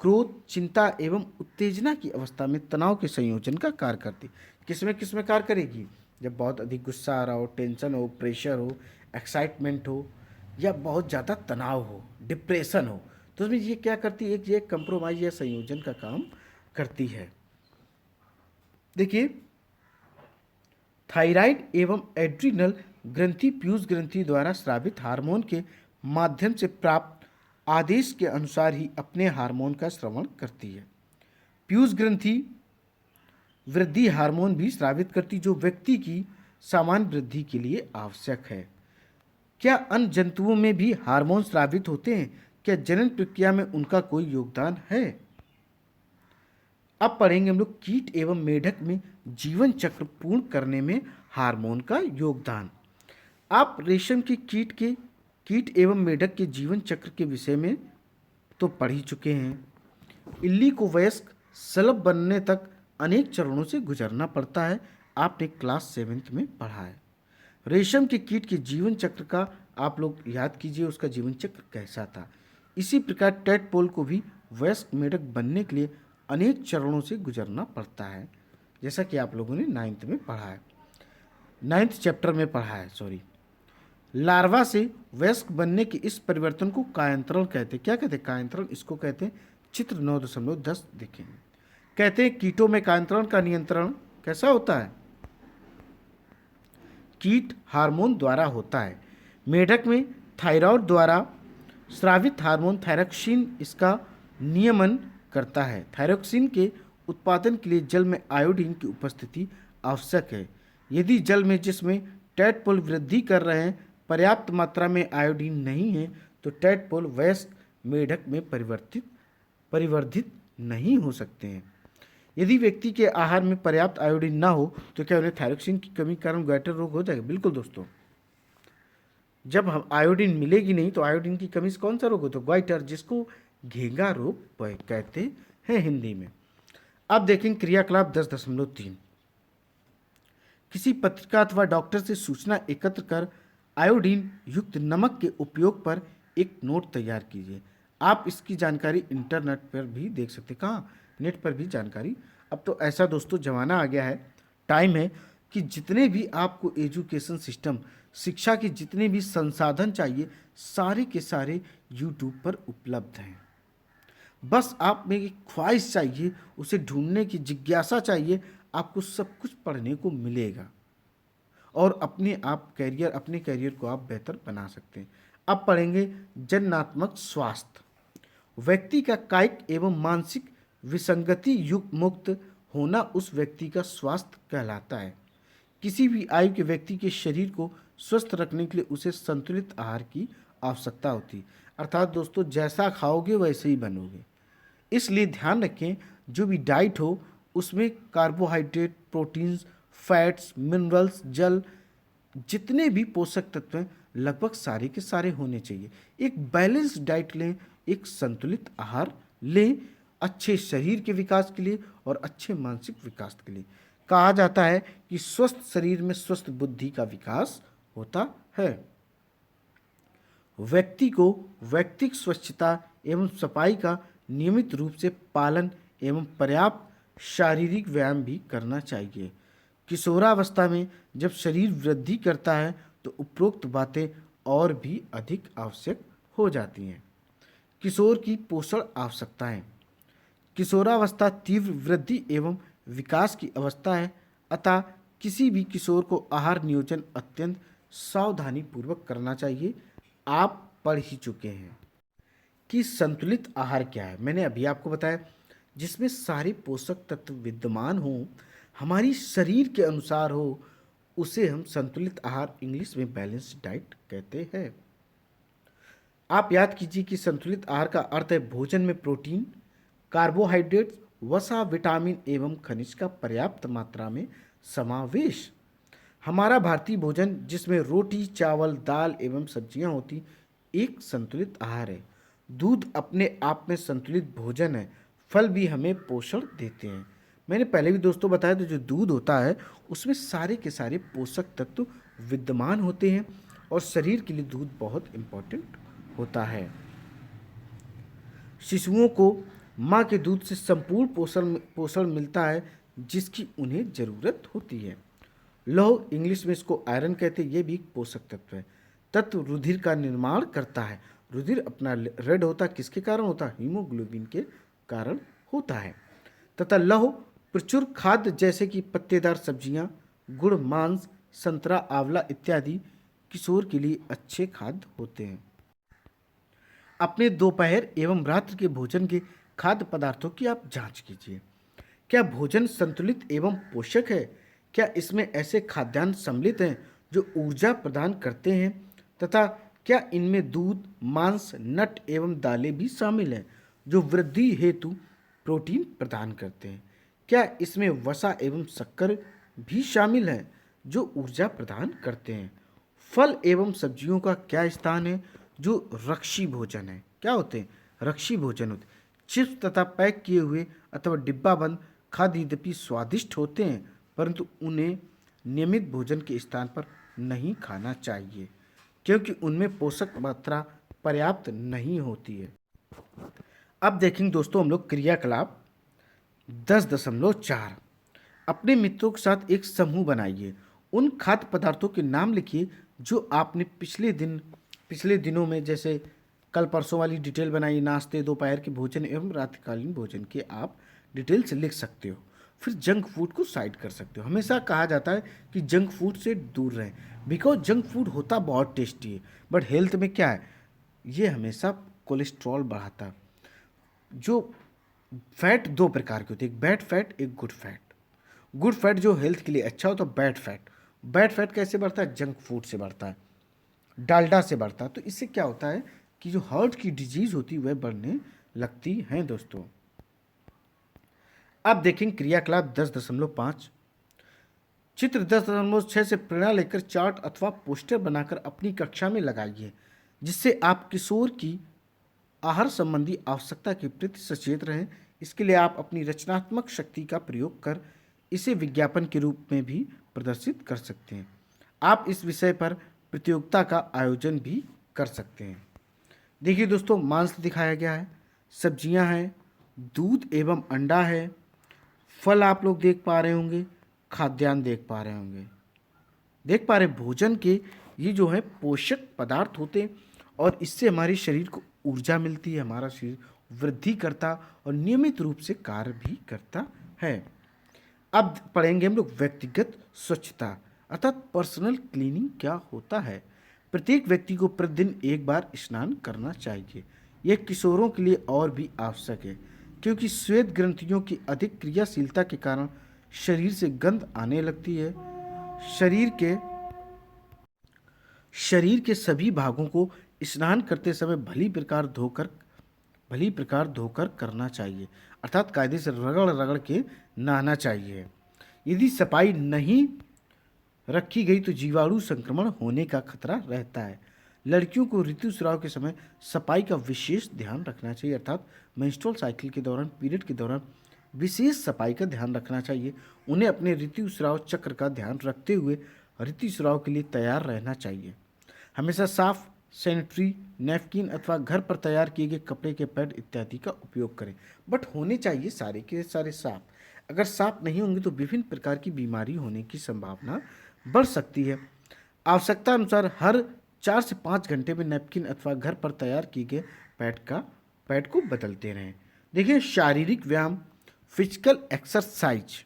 क्रोध, चिंता एवं उत्तेजना की अवस्था में तनाव के संयोजन का कार्य करती। किसमें कार्य करेगी? जब बहुत अधिक गुस्सा आ रहा हो, टेंशन हो, प्रेशर हो, एक्साइटमेंट हो या बहुत ज़्यादा तनाव हो, डिप्रेशन हो, तो उसमें ये क्या करती है? ये कंप्रोमाइज या संयोजन का काम करती है। देखिए थायराइड एवं एड्रीनल ग्रंथि पीयूष ग्रंथि द्वारा स्रावित हार्मोन के माध्यम से प्राप्त आदेश के अनुसार ही अपने हार्मोन का स्रवण करती है। पीयूष ग्रंथि वृद्धि हार्मोन भी स्रावित करती जो व्यक्ति की सामान्य वृद्धि के लिए आवश्यक है। क्या अन्य जंतुओं में भी हार्मोन स्रावित होते हैं? क्या जनन प्रक्रिया में उनका कोई योगदान है? अब पढ़ेंगे हम लोग कीट एवं मेढक में जीवन चक्र पूर्ण करने में हार्मोन का योगदान। आप रेशम के कीट एवं मेढक के जीवन चक्र के विषय में तो पढ़ ही चुके हैं। इल्ली को वयस्क सलभ बनने तक अनेक चरणों से गुजरना पड़ता है। आपने क्लास 7th में पढ़ा है। रेशम के कीट के जीवन चक्र का आप लोग याद कीजिए, उसका जीवन चक्र कैसा था। इसी प्रकार टैडपोल को भी वयस्क मेढक बनने के लिए अनेक चरणों से गुजरना पड़ता है, जैसा कि आप लोगों ने 9th में पढ़ा है, 9th चैप्टर में पढ़ा है, सॉरी। लार्वा से वयस्क बनने के इस परिवर्तन को कायांतरण कहते हैं। क्या कहते हैं? कायांतरण इसको कहते हैं। चित्र 9.10 देखेंगे। कहते हैं कीटों में कायांतरण का नियंत्रण कैसा होता है? कीट हार्मोन द्वारा होता है। मेढक में थायराइड द्वारा स्रावित हार्मोन थायरोक्सिन इसका नियमन करता है। थायरोक्सिन के उत्पादन के लिए जल में आयोडीन की उपस्थिति आवश्यक है। यदि जल में जिसमें टैडपोल वृद्धि कर रहे हैं पर्याप्त मात्रा में आयोडीन नहीं है तो टैडपोल वयस्क मेढक में परिवर्धित नहीं हो सकते हैं। यदि व्यक्ति के आहार में पर्याप्त आयोडीन ना हो तो क्या उन्हें थायरोक्सिन की कमी के कारण ग्वाइटर रोग हो जाएगा? बिल्कुल दोस्तों, जब हम आयोडीन मिलेगी नहीं तो आयोडीन की कमी से कौन सा रोग होता है? ग्वाइटर, जिसको घेंगा रोग कहते हैं हिंदी में। अब देखें क्रियाकलाप 10.3। किसी पत्रिका अथवा डॉक्टर से सूचना एकत्र कर आयोडीन युक्त नमक के उपयोग पर एक नोट तैयार कीजिए। आप इसकी जानकारी इंटरनेट पर भी देख सकते हैं। कहाँ? नेट पर भी जानकारी। अब तो ऐसा दोस्तों ज़माना आ गया है, टाइम है कि जितने भी आपको एजुकेशन सिस्टम, शिक्षा के जितने भी संसाधन चाहिए सारे के सारे यूट्यूब पर उपलब्ध हैं। बस आप में एक ख्वाहिश चाहिए, उसे ढूंढने की जिज्ञासा चाहिए, आपको सब कुछ पढ़ने को मिलेगा और अपने करियर को आप बेहतर बना सकते हैं। अब पढ़ेंगे जननात्मक स्वास्थ्य। व्यक्ति का कायिक एवं मानसिक विसंगति युक्त मुक्त होना उस व्यक्ति का स्वास्थ्य कहलाता है। किसी भी आयु के व्यक्ति के शरीर को स्वस्थ रखने के लिए उसे संतुलित आहार की आवश्यकता होती है। अर्थात दोस्तों जैसा खाओगे वैसे ही बनोगे। इसलिए ध्यान रखें जो भी डाइट हो उसमें कार्बोहाइड्रेट, प्रोटीन्स, फैट्स, मिनरल्स, जल, जितने भी पोषक तत्व हैं लगभग सारे के सारे होने चाहिए। एक बैलेंस डाइट लें, एक संतुलित आहार लें, अच्छे शरीर के विकास के लिए और अच्छे मानसिक विकास के लिए। कहा जाता है कि स्वस्थ शरीर में स्वस्थ बुद्धि का विकास होता है। व्यक्ति को व्यक्तिगत स्वच्छता एवं सफाई का नियमित रूप से पालन एवं पर्याप्त शारीरिक व्यायाम भी करना चाहिए। किशोरावस्था में जब शरीर वृद्धि करता है तो उपरोक्त बातें और भी अधिक आवश्यक हो जाती हैं। किशोर की पोषण आवश्यकताएं। किशोरावस्था तीव्र वृद्धि एवं विकास की अवस्था है, अतः किसी भी किशोर को आहार नियोजन अत्यंत सावधानी पूर्वक करना चाहिए। आप पढ़ ही चुके हैं कि संतुलित आहार क्या है। मैंने अभी आपको बताया जिसमें सारे पोषक तत्व विद्यमान हों, हमारी शरीर के अनुसार हो, उसे हम संतुलित आहार, इंग्लिश में बैलेंस्ड डाइट कहते हैं। आप याद कीजिए कि संतुलित आहार का अर्थ है भोजन में प्रोटीन, कार्बोहाइड्रेट्स, वसा, विटामिन एवं खनिज का पर्याप्त मात्रा में समावेश। हमारा भारतीय भोजन जिसमें रोटी, चावल, दाल एवं सब्जियां होती एक संतुलित आहार है। दूध अपने आप में संतुलित भोजन है। फल भी हमें पोषण देते हैं। मैंने पहले भी दोस्तों बताया तो जो दूध होता है उसमें सारे के सारे पोषक तत्व विद्यमान होते हैं और शरीर के लिए दूध बहुत इम्पोर्टेंट होता है। शिशुओं को माँ के दूध से संपूर्ण पोषण मिलता है जिसकी उन्हें ज़रूरत होती है। लौह, इंग्लिश में इसको आयरन कहते हैं, ये भी एक पोषक तत्व है। तत्व रुधिर का निर्माण करता है। रुधिर अपना रेड होता किसके कारण होता? हीमोग्लोबिन के कारण होता है। तथा लौह प्रचुर खाद्य जैसे कि पत्तेदार सब्जियां, गुड़, मांस, संतरा, आंवला इत्यादि किशोर के लिए अच्छे खाद्य होते हैं। अपने दोपहर एवं रात्रि के भोजन के खाद्य पदार्थों की आप जांच कीजिए। क्या भोजन संतुलित एवं पोषक है? क्या इसमें ऐसे खाद्यान्न सम्मिलित हैं जो ऊर्जा प्रदान करते हैं? तथा क्या इनमें दूध, मांस, नट एवं दालें भी शामिल हैं जो वृद्धि हेतु प्रोटीन प्रदान करते हैं? क्या इसमें वसा एवं शक्कर भी शामिल हैं जो ऊर्जा प्रदान करते हैं? फल एवं सब्जियों का क्या स्थान है जो रक्षी भोजन है? क्या होते हैं? रक्षी भोजन होते हैं। चिप्स तथा पैक किए हुए अथवा डिब्बाबंद खाद्य यद्यपि स्वादिष्ट होते हैं, परंतु उन्हें नियमित भोजन के स्थान पर नहीं खाना चाहिए, क्योंकि उनमें पोषक मात्रा पर्याप्त नहीं होती है। अब देखेंगे दोस्तों हम लोग क्रियाकलाप 10.4। अपने मित्रों के साथ एक समूह बनाइए। उन खाद्य पदार्थों के नाम लिखिए जो आपने पिछले दिनों में, जैसे कल परसों वाली डिटेल बनाइए, नाश्ते, दोपहर के भोजन एवं रात्रिकालीन भोजन के आप डिटेल्स लिख सकते हो। फिर जंक फूड को साइड कर सकते हो। हमेशा कहा जाता है कि जंक फूड से दूर रहें, बिकॉज जंक फूड होता बहुत टेस्टी है, बट हेल्थ में क्या है, ये हमेशा कोलेस्ट्रॉल बढ़ाता है। जो फैट दो प्रकार के होते हैं, एक बैड फैट, एक गुड फैट। गुड फैट जो हेल्थ के लिए अच्छा होता है, बैड फैट कैसे बढ़ता है, जंक फूड से बढ़ता है, डालडा से बढ़ता है। तो इससे क्या होता है कि जो हार्ट की डिजीज होती है वह बढ़ने लगती हैं दोस्तों। अब देखेंगे क्रियाकलाप 10.5। चित्र 10.6 से प्रेरणा लेकर चार्ट अथवा पोस्टर बनाकर अपनी कक्षा में लगाइए, जिससे आप किशोर की आहार संबंधी आवश्यकता के प्रति सचेत रहें। इसके लिए आप अपनी रचनात्मक शक्ति का प्रयोग कर इसे विज्ञापन के रूप में भी प्रदर्शित कर सकते हैं। आप इस विषय पर प्रतियोगिता का आयोजन भी कर सकते हैं। देखिए दोस्तों, मांस दिखाया गया है, सब्जियां हैं, दूध एवं अंडा है, फल आप लोग देख पा रहे होंगे, खाद्यान्न देख पा रहे होंगे, देख पा रहे भोजन के ये जो है पोषक पदार्थ होते हैं और इससे हमारे शरीर को ऊर्जा मिलती है, हमारा शरीर वृद्धि करता और नियमित रूप से कार्य भी करता है। अब पढ़ेंगे हम लोग व्यक्तिगत स्वच्छता अर्थात पर्सनल क्लीनिंग क्या होता है। प्रत्येक व्यक्ति को प्रतिदिन एक बार स्नान करना चाहिए। यह किशोरों के लिए और भी आवश्यक है, क्योंकि श्वेत ग्रंथियों की अधिक क्रियाशीलता के कारण शरीर से गंध आने लगती है। शरीर के सभी भागों को स्नान करते समय भली प्रकार धोकर करना चाहिए, अर्थात कायदे से रगड़ रगड़ के नहाना चाहिए। यदि सफाई नहीं रखी गई तो जीवाणु संक्रमण होने का खतरा रहता है। लड़कियों को ऋतुस्राव के समय सफाई का विशेष ध्यान रखना चाहिए, अर्थात मेंस्ट्रुअल साइकिल के दौरान, पीरियड के दौरान विशेष सफाई का ध्यान रखना चाहिए। उन्हें अपने ऋतुस्राव चक्र का ध्यान रखते हुए ऋतुस्राव के लिए तैयार रहना चाहिए। हमेशा साफ सैनिटरी नैपकिन अथवा घर पर तैयार किए गए कपड़े के पैड इत्यादि का उपयोग करें, बट होने चाहिए सारे के सारे साफ। अगर साफ नहीं होंगे तो विभिन्न प्रकार की बीमारी होने की संभावना बढ़ सकती है। आवश्यकता अनुसार हर 4 से 5 घंटे में नैपकिन अथवा घर पर तैयार किए गए पैड को बदलते रहें। देखिए, शारीरिक व्यायाम, फिजिकल एक्सरसाइज,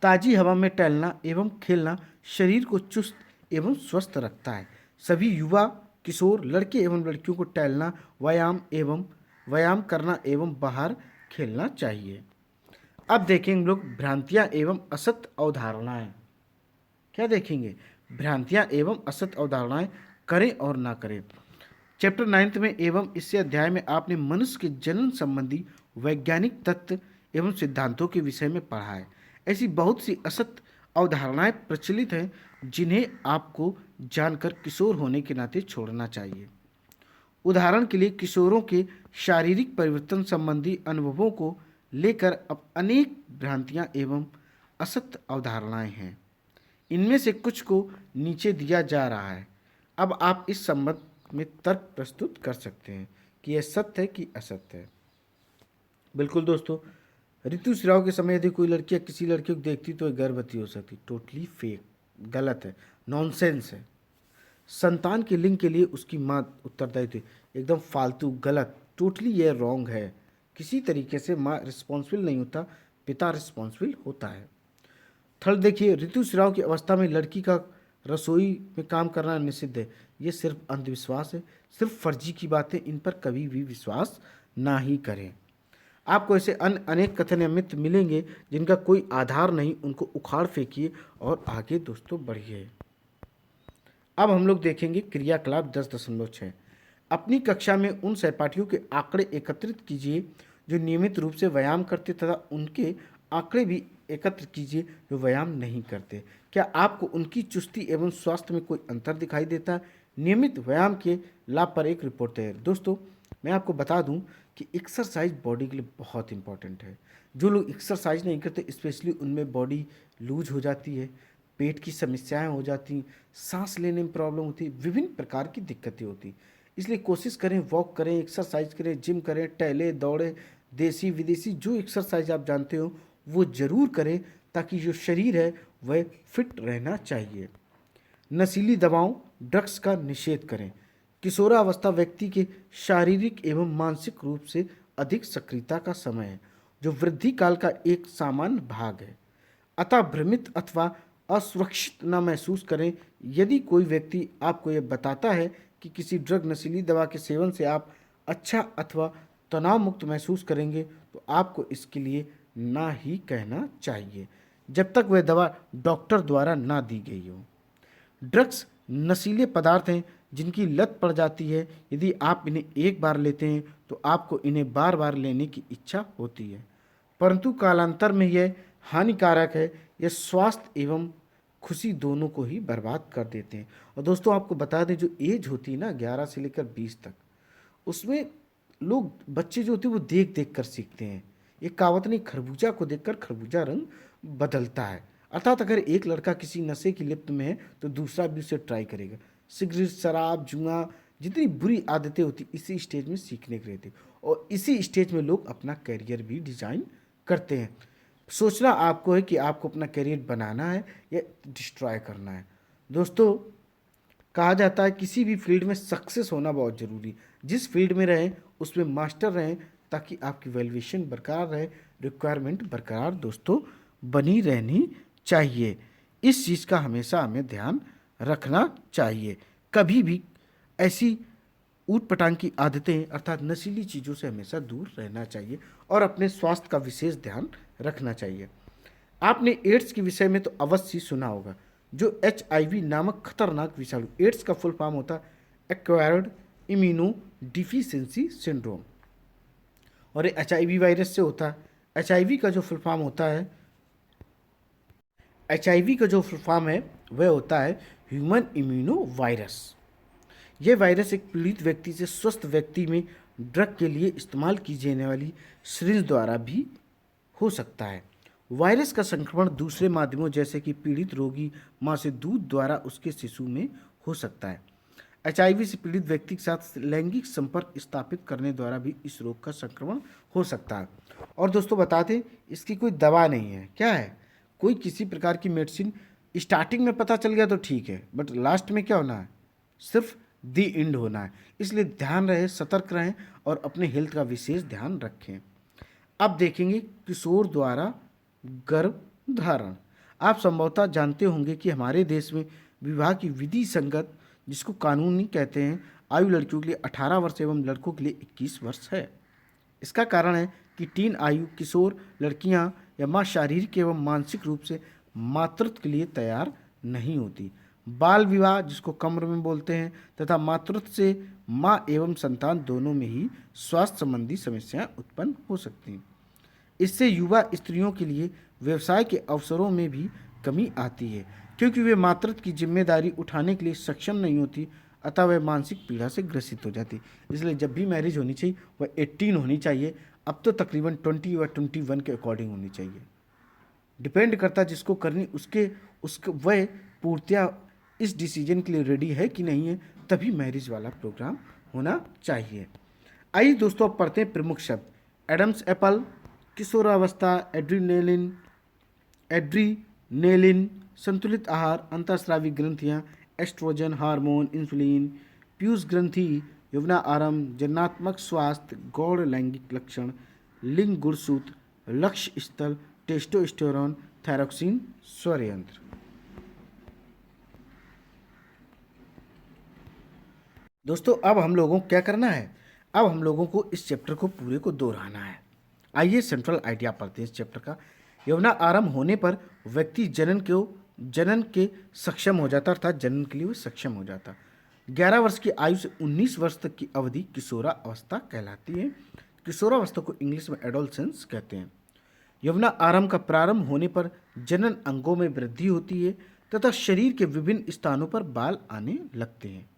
ताज़ी हवा में टहलना एवं खेलना शरीर को चुस्त एवं स्वस्थ रखता है। सभी युवा, किशोर, लड़के एवं लड़कियों को टहलना, व्यायाम करना एवं बाहर खेलना चाहिए। अब देखेंगे लोग भ्रांतियाँ एवं असत्य अवधारणाएं। क्या देखेंगे? भ्रांतियाँ एवं असत्य अवधारणाएं करें और ना करें। चैप्टर 9 में एवं इससे अध्याय में आपने मनुष्य के जन्म संबंधी वैज्ञानिक तथ्य एवं सिद्धांतों के विषय में पढ़ा है। ऐसी बहुत सी असत्य अवधारणाएं प्रचलित हैं जिन्हें आपको जानकर किशोर होने के नाते छोड़ना चाहिए। उदाहरण के लिए किशोरों के शारीरिक परिवर्तन संबंधी अनुभवों को लेकर अब अनेक भ्रांतियां एवं असत्य अवधारणाएं हैं। इनमें से कुछ को नीचे दिया जा रहा है। अब आप इस संबंध में तर्क प्रस्तुत कर सकते हैं कि यह सत्य है कि असत्य है। बिल्कुल दोस्तों, ऋतुस्राव के समय यदि कोई लड़की किसी लड़की को देखती तो वह गर्भवती हो सकती, टोटली फेक, गलत है, नॉनसेंस है। संतान के लिंग के लिए उसकी माँ उत्तरदायी थी, एकदम फालतू, गलत, टोटली ये रॉन्ग है। किसी तरीके से माँ रिस्पॉन्सिबल नहीं होता, पिता रिस्पॉन्सिबल होता है। थर्ड देखिए, ऋतुस्राव की अवस्था में लड़की का रसोई में काम करना निषिद्ध है। ये सिर्फ अंधविश्वास है, सिर्फ फर्जी की बातें, इन पर कभी भी विश्वास ना ही करें। आपको ऐसे अनेक कथन या मिथ मिलेंगे जिनका कोई आधार नहीं, उनको उखाड़ फेंकिए और आगे दोस्तों बढ़िए। अब हम लोग देखेंगे क्रियाकलाप 10.6। अपनी कक्षा में उन सहपाठियों के आंकड़े एकत्रित कीजिए जो नियमित रूप से व्यायाम करते तथा उनके आंकड़े भी एकत्र कीजिए जो व्यायाम नहीं करते। क्या आपको उनकी चुस्ती एवं स्वास्थ्य में कोई अंतर दिखाई देता है? नियमित व्यायाम के लाभ पर एक रिपोर्ट तैयार। दोस्तों, मैं आपको बता दूं कि एक्सरसाइज बॉडी के लिए बहुत इंपॉर्टेंट है। जो लोग एक्सरसाइज नहीं करते स्पेशली उनमें बॉडी लूज हो जाती है, पेट की समस्याएं हो जाती हैं, सांस लेने में प्रॉब्लम होती है, विभिन्न प्रकार की दिक्कतें होती हैं। इसलिए कोशिश करें, वॉक करें, एक्सरसाइज करें, जिम करें, टहले दौड़े, देसी विदेशी जो एक्सरसाइज आप जानते हो वो ज़रूर करें, ताकि जो शरीर है वह फिट रहना चाहिए। नशीली दवाओं, ड्रग्स का निषेध करें। किशोरावस्था व्यक्ति के शारीरिक एवं मानसिक रूप से अधिक सक्रियता का समय है, जो वृद्धि काल का एक सामान्य भाग है। अतः भ्रमित अथवा असुरक्षित न महसूस करें। यदि कोई व्यक्ति आपको यह बताता है कि किसी ड्रग, नशीली दवा के सेवन से आप अच्छा अथवा तनाव मुक्त महसूस करेंगे, तो आपको इसके लिए ना ही कहना चाहिए, जब तक वह दवा डॉक्टर द्वारा ना दी गई हो। ड्रग्स नशीले पदार्थ हैं जिनकी लत पड़ जाती है। यदि आप इन्हें एक बार लेते हैं तो आपको इन्हें बार बार लेने की इच्छा होती है, परंतु कालांतर में यह हानिकारक है। यह स्वास्थ्य एवं खुशी दोनों को ही बर्बाद कर देते हैं। और दोस्तों आपको बता दें, जो एज होती है ना 11 से लेकर 20 तक, उसमें लोग, बच्चे जो होते हैं वो देख देख कर सीखते हैं। ये कहावत नहीं, खरबूजा को देखकर खरबूजा रंग बदलता है। अर्थात अगर एक लड़का किसी नशे की लिप्त में है तो दूसरा भी उसे ट्राई करेगा। सिगरेट, शराब, जुआ, जितनी बुरी आदतें होती इसी स्टेज में सीखने के लिए थी, और इसी स्टेज में लोग अपना करियर भी डिजाइन करते हैं। सोचना आपको है कि आपको अपना करियर बनाना है या डिस्ट्रॉय करना है। दोस्तों कहा जाता है किसी भी फील्ड में सक्सेस होना बहुत ज़रूरी। जिस फील्ड में रहें उसमें मास्टर रहें, ताकि आपकी वैल्यूएशन बरकरार रहे, रिक्वायरमेंट बरकरार दोस्तों बनी रहनी चाहिए। इस चीज़ का हमेशा हमें ध्यान रखना चाहिए। कभी भी ऐसी ऊट पटांग की आदतें अर्थात नशीली चीज़ों से हमेशा दूर रहना चाहिए और अपने स्वास्थ्य का विशेष ध्यान रखना चाहिए। आपने एड्स के विषय में तो अवश्य सुना होगा, जो HIV नामक खतरनाक विषाणु, एड्स का फुल फॉर्म होता है एक्वायर्ड इम्यूनो डिफिशियंसी सिंड्रोम, और ये HIV वायरस से होता है। HIV का जो फुल फॉर्म होता है, HIV का जो फुल फॉर्म है वह होता है ह्यूमन इम्यूनो वायरस। यह वायरस एक पीड़ित व्यक्ति से स्वस्थ व्यक्ति में ड्रग के लिए इस्तेमाल की जाने वाली सिरिंज द्वारा भी हो सकता है। वायरस का संक्रमण दूसरे माध्यमों जैसे कि पीड़ित रोगी मां से दूध द्वारा उसके शिशु में हो सकता है। HIV से पीड़ित व्यक्ति के साथ लैंगिक संपर्क स्थापित करने द्वारा भी इस रोग का संक्रमण हो सकता है। और दोस्तों बता दें, इसकी कोई दवा नहीं है। क्या है, कोई किसी प्रकार की मेडिसिन स्टार्टिंग में पता चल गया तो ठीक है, बट लास्ट में क्या होना है, सिर्फ दी एंड होना है। इसलिए ध्यान रहे, सतर्क रहें और अपने हेल्थ का विशेष ध्यान रखें। अब देखेंगे किशोर द्वारा गर्भ धारण। आप संभवतः जानते होंगे कि हमारे देश में विवाह की विधि संगत, जिसको कानूनी कहते हैं, आयु लड़कियों के लिए 18 वर्ष एवं लड़कों के लिए 21 वर्ष है। इसका कारण है कि टीन आयु किशोर लड़कियां या मां शारीरिक एवं मानसिक रूप से मातृत्व के लिए तैयार नहीं होती। बाल विवाह, जिसको कम्र में बोलते हैं, तथा मातृत्व से मां एवं संतान दोनों में ही स्वास्थ्य संबंधी समस्याएं उत्पन्न हो सकती हैं। इससे युवा स्त्रियों के लिए व्यवसाय के अवसरों में भी कमी आती है, क्योंकि वे मातृत्व की जिम्मेदारी उठाने के लिए सक्षम नहीं होती, अतः वह मानसिक पीड़ा से ग्रसित हो जाती। इसलिए जब भी मैरिज होनी चाहिए वह 18 होनी चाहिए। अब तो तकरीबन 20 या 21 के अकॉर्डिंग होनी चाहिए। डिपेंड करता जिसको करनी उसके वह पूर्तियाँ इस डिसीजन के लिए रेडी है कि नहीं है, तभी मैरिज वाला प्रोग्राम होना चाहिए। आइए दोस्तों अब पढ़ते हैं प्रमुख शब्द। एडम्स एप्पल, किशोरावस्था, एड्रीनेलिन, संतुलित आहार, अंतःस्रावी ग्रंथियाँ, एस्ट्रोजन हार्मोन, इंसुलिन, पीयूष ग्रंथि, यौवना आरंभ, जननात्मक स्वास्थ्य, गौड़ लैंगिक लक्षण, लिंग गुणसूत्र, लक्ष्य स्थल, टेस्टोस्टेरोन, थायरोक्सिन, स्वरयंत्र। दोस्तों अब हम लोगों को क्या करना है, अब हम लोगों को इस चैप्टर को पूरे को दोहराना है। आइए सेंट्रल आइडिया पढ़ते हैं इस चैप्टर का। यौवना आरंभ होने पर व्यक्ति जनन के सक्षम हो जाता, अर्थात जनन के लिए वो सक्षम हो जाता। 11 वर्ष की आयु से 19 वर्ष तक की अवधि किशोरावस्था कहलाती है। किशोरावस्था को इंग्लिश में एडोलसेंस कहते हैं। यौवना आरंभ का प्रारंभ होने पर जनन अंगों में वृद्धि होती है तथा शरीर के विभिन्न स्थानों पर बाल आने लगते हैं।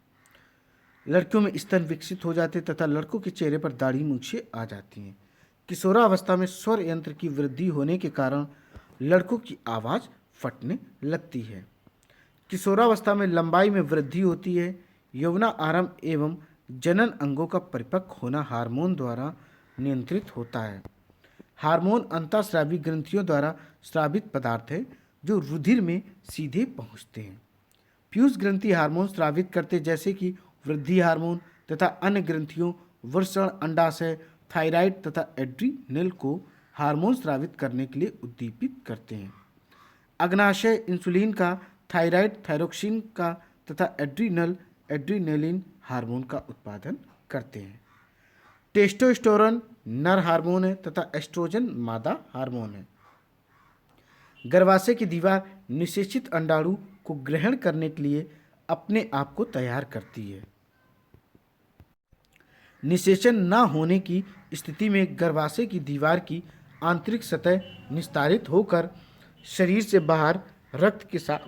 लड़कियों में स्तन विकसित हो जाते तथा लड़कों के चेहरे पर दाढ़ी मूंछें आ जाती हैं। किशोरावस्था में स्वर यंत्र की वृद्धि होने के कारण लड़कों की आवाज़ फटने लगती है। किशोरावस्था में लंबाई में वृद्धि होती है। यौवना आरंभ एवं जनन अंगों का परिपक्व होना हार्मोन द्वारा नियंत्रित होता है। हार्मोन अंतःस्रावी ग्रंथियों द्वारा स्रावित पदार्थ है जो रुधिर में सीधे पहुंचते हैं। पीयूष ग्रंथि हार्मोन स्रावित करते जैसे कि वृद्धि हार्मोन तथा अन्य ग्रंथियों वृषण, अंडाशय, थायराइड तथा एड्रीनल को हार्मोन स्रावित करने के लिए उद्दीपित करते हैं। अग्नाशय इंसुलिन का, थायराइड थायरोक्सिन का तथा एड्रीनल एड्रीनलिन हार्मोन का उत्पादन करते हैं। टेस्टोस्टेरोन नर हार्मोन है तथा एस्ट्रोजन मादा हार्मोन है। गर्भाशय की दीवार निषेचित अंडाणु को ग्रहण करने के लिए अपने आप को तैयार करती है। निषेचन न होने की स्थिति में गर्भाशय की दीवार की आंतरिक सतह निस्तारित होकर शरीर से बाहर रक्त के साथ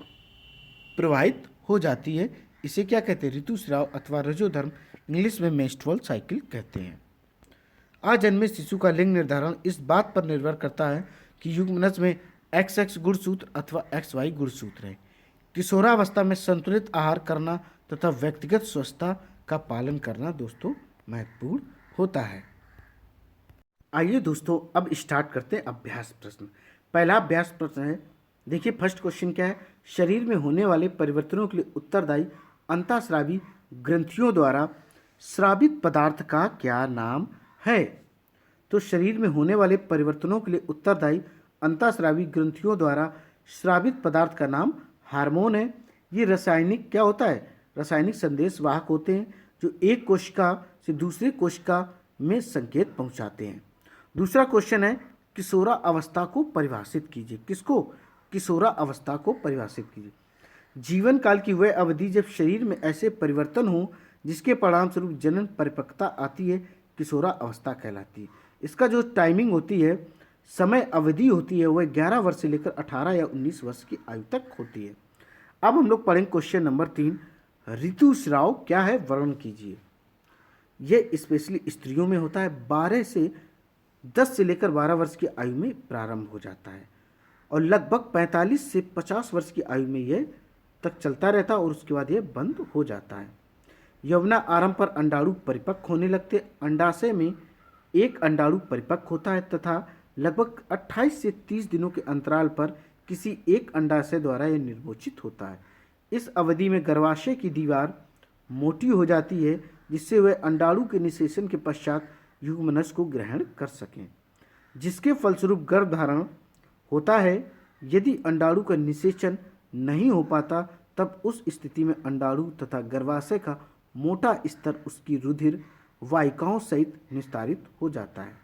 प्रवाहित हो जाती है। इसे क्या कहते हैं? ऋतुस्राव अथवा रजोधर्म, इंग्लिश में मेंस्ट्रुअल साइकिल कहते हैं। अजन्मे शिशु का लिंग निर्धारण इस बात पर निर्भर करता है कि युग्मनज में XX गुणसूत्र अथवा XY गुणसूत्र है। किशोरावस्था में संतुलित आहार करना तथा व्यक्तिगत स्वच्छता का पालन करना दोस्तों महत्वपूर्ण होता है। आइए दोस्तों अब स्टार्ट करते हैं अभ्यास प्रश्न। पहला अभ्यास प्रश्न है, देखिए फर्स्ट क्वेश्चन क्या है? शरीर में होने वाले परिवर्तनों के लिए उत्तरदायी अंतःस्रावी ग्रंथियों द्वारा स्रावित पदार्थ का क्या नाम है? तो शरीर में होने वाले परिवर्तनों के लिए उत्तरदायी अंतःस्रावी ग्रंथियों द्वारा स्रावित पदार्थ का नाम हार्मोन है। ये रासायनिक क्या होता है? रासायनिक संदेश वाहक होते हैं जो एक कोशिका से दूसरे कोशिका में संकेत पहुंचाते हैं। दूसरा क्वेश्चन है, किशोरा अवस्था को परिभाषित कीजिए। किसको? किशोरा अवस्था को परिभाषित कीजिए। जीवन काल की वह अवधि जब शरीर में ऐसे परिवर्तन हो जिसके परिणाम स्वरूप जनन परिपक्वता आती है, किशोरा अवस्था कहलाती है। इसका जो टाइमिंग होती है, समय अवधि होती है, वह 11 वर्ष से लेकर 18 या 19 वर्ष की आयु तक होती है। अब हम लोग पढ़ेंगे क्वेश्चन नंबर 3, ऋतुस्राव क्या है वर्णन कीजिए। यह स्पेशली स्त्रियों में होता है। 10 से लेकर 12 वर्ष की आयु में प्रारंभ हो जाता है और लगभग 45 से 50 वर्ष की आयु में यह तक चलता रहता है और उसके बाद यह बंद हो जाता है। यौवना आरंभ पर अंडाणु परिपक्व होने लगते। अंडाशय में एक अंडाणु परिपक्व होता है तथा लगभग 28 से 30 दिनों के अंतराल पर किसी एक अंडाशय द्वारा यह निर्मोचित होता है। इस अवधि में गर्भाशय की दीवार मोटी हो जाती है जिससे वह अंडाणु के निषेचन के पश्चात युग्मनज को ग्रहण कर सकें, जिसके फलस्वरूप गर्भधारण होता है। यदि अंडाणु का निषेचन नहीं हो पाता तब उस स्थिति में अंडाणु तथा गर्भाशय का मोटा स्तर उसकी रुधिर वाहिकाओं सहित निस्तारित हो जाता है।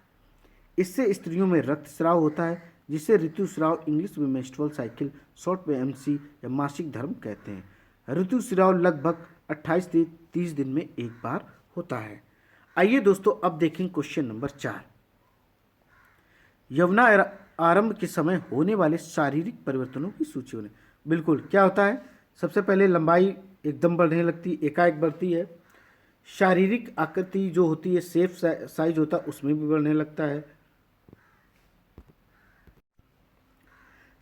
इससे स्त्रियों में रक्तस्राव होता है जिसे ऋतुस्राव, इंग्लिश में मेंस्ट्रुअल साइकिल, शॉर्ट में MC या मासिक धर्म कहते हैं। ऋतुस्राव लगभग 28 से 30 दिन में एक बार होता है। आइए दोस्तों अब देखें क्वेश्चन नंबर 4, यौवना आरंभ के समय होने वाले शारीरिक परिवर्तनों की सूची होने। बिल्कुल क्या होता है? सबसे पहले लंबाई एकदम बढ़ने लगती, एकाएक बढ़ती है। शारीरिक आकृति जो होती है, शेप साइज होता है, उसमें भी बढ़ने लगता है।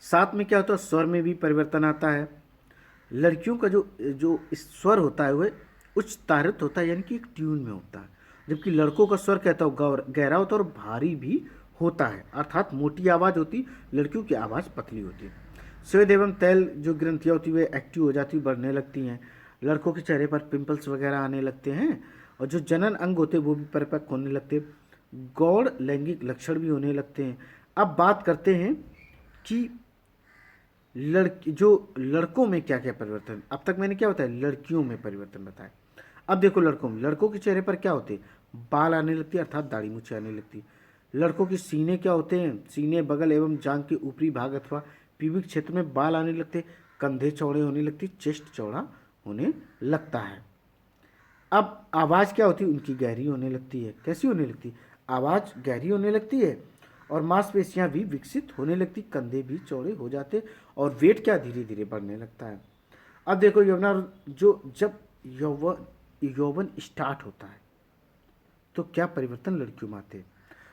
साथ में क्या होता है? स्वर में भी परिवर्तन आता है। लड़कियों का जो स्वर होता है वह उच्च तारित होता है, यानी कि एक ट्यून में होता है, जबकि लड़कों का स्वर कहता है गहरा होता है और भारी भी होता है, अर्थात मोटी आवाज़ होती, लड़कियों की आवाज़ पतली होती है। स्वेद एवं तैल जो ग्रंथियाँ होती है वे एक्टिव हो जाती, बढ़ने लगती हैं। लड़कों के चेहरे पर पिंपल्स वगैरह आने लगते हैं और जो जनन अंग होते हैं वो भी परिपक्व होने लगते हैं। गौड़ लैंगिक लक्षण भी होने लगते हैं। अब बात करते हैं कि लड़कों में क्या क्या परिवर्तन। अब तक मैंने क्या बताया? लड़कियों में परिवर्तन बताया। अब देखो लड़कों के चेहरे पर क्या होते हैं? बाल आने लगती है, अर्थात दाढ़ी मूछें आने लगती है। लड़कों के सीने क्या होते हैं? सीने, बगल एवं जांघ के ऊपरी भाग अथवा पीबिक क्षेत्र में बाल आने लगते, कंधे चौड़े होने लगती, चेस्ट चौड़ा होने लगता है। अब आवाज़ क्या होती है? उनकी गहरी होने लगती है। कैसी होने लगती है? आवाज़ गहरी होने लगती है और मांसपेशियां भी विकसित होने लगती, कंधे भी चौड़े हो जाते और वेट क्या धीरे धीरे बढ़ने लगता है। अब देखो जब यौवन स्टार्ट होता है तो क्या परिवर्तन लड़कियों में आते हैं?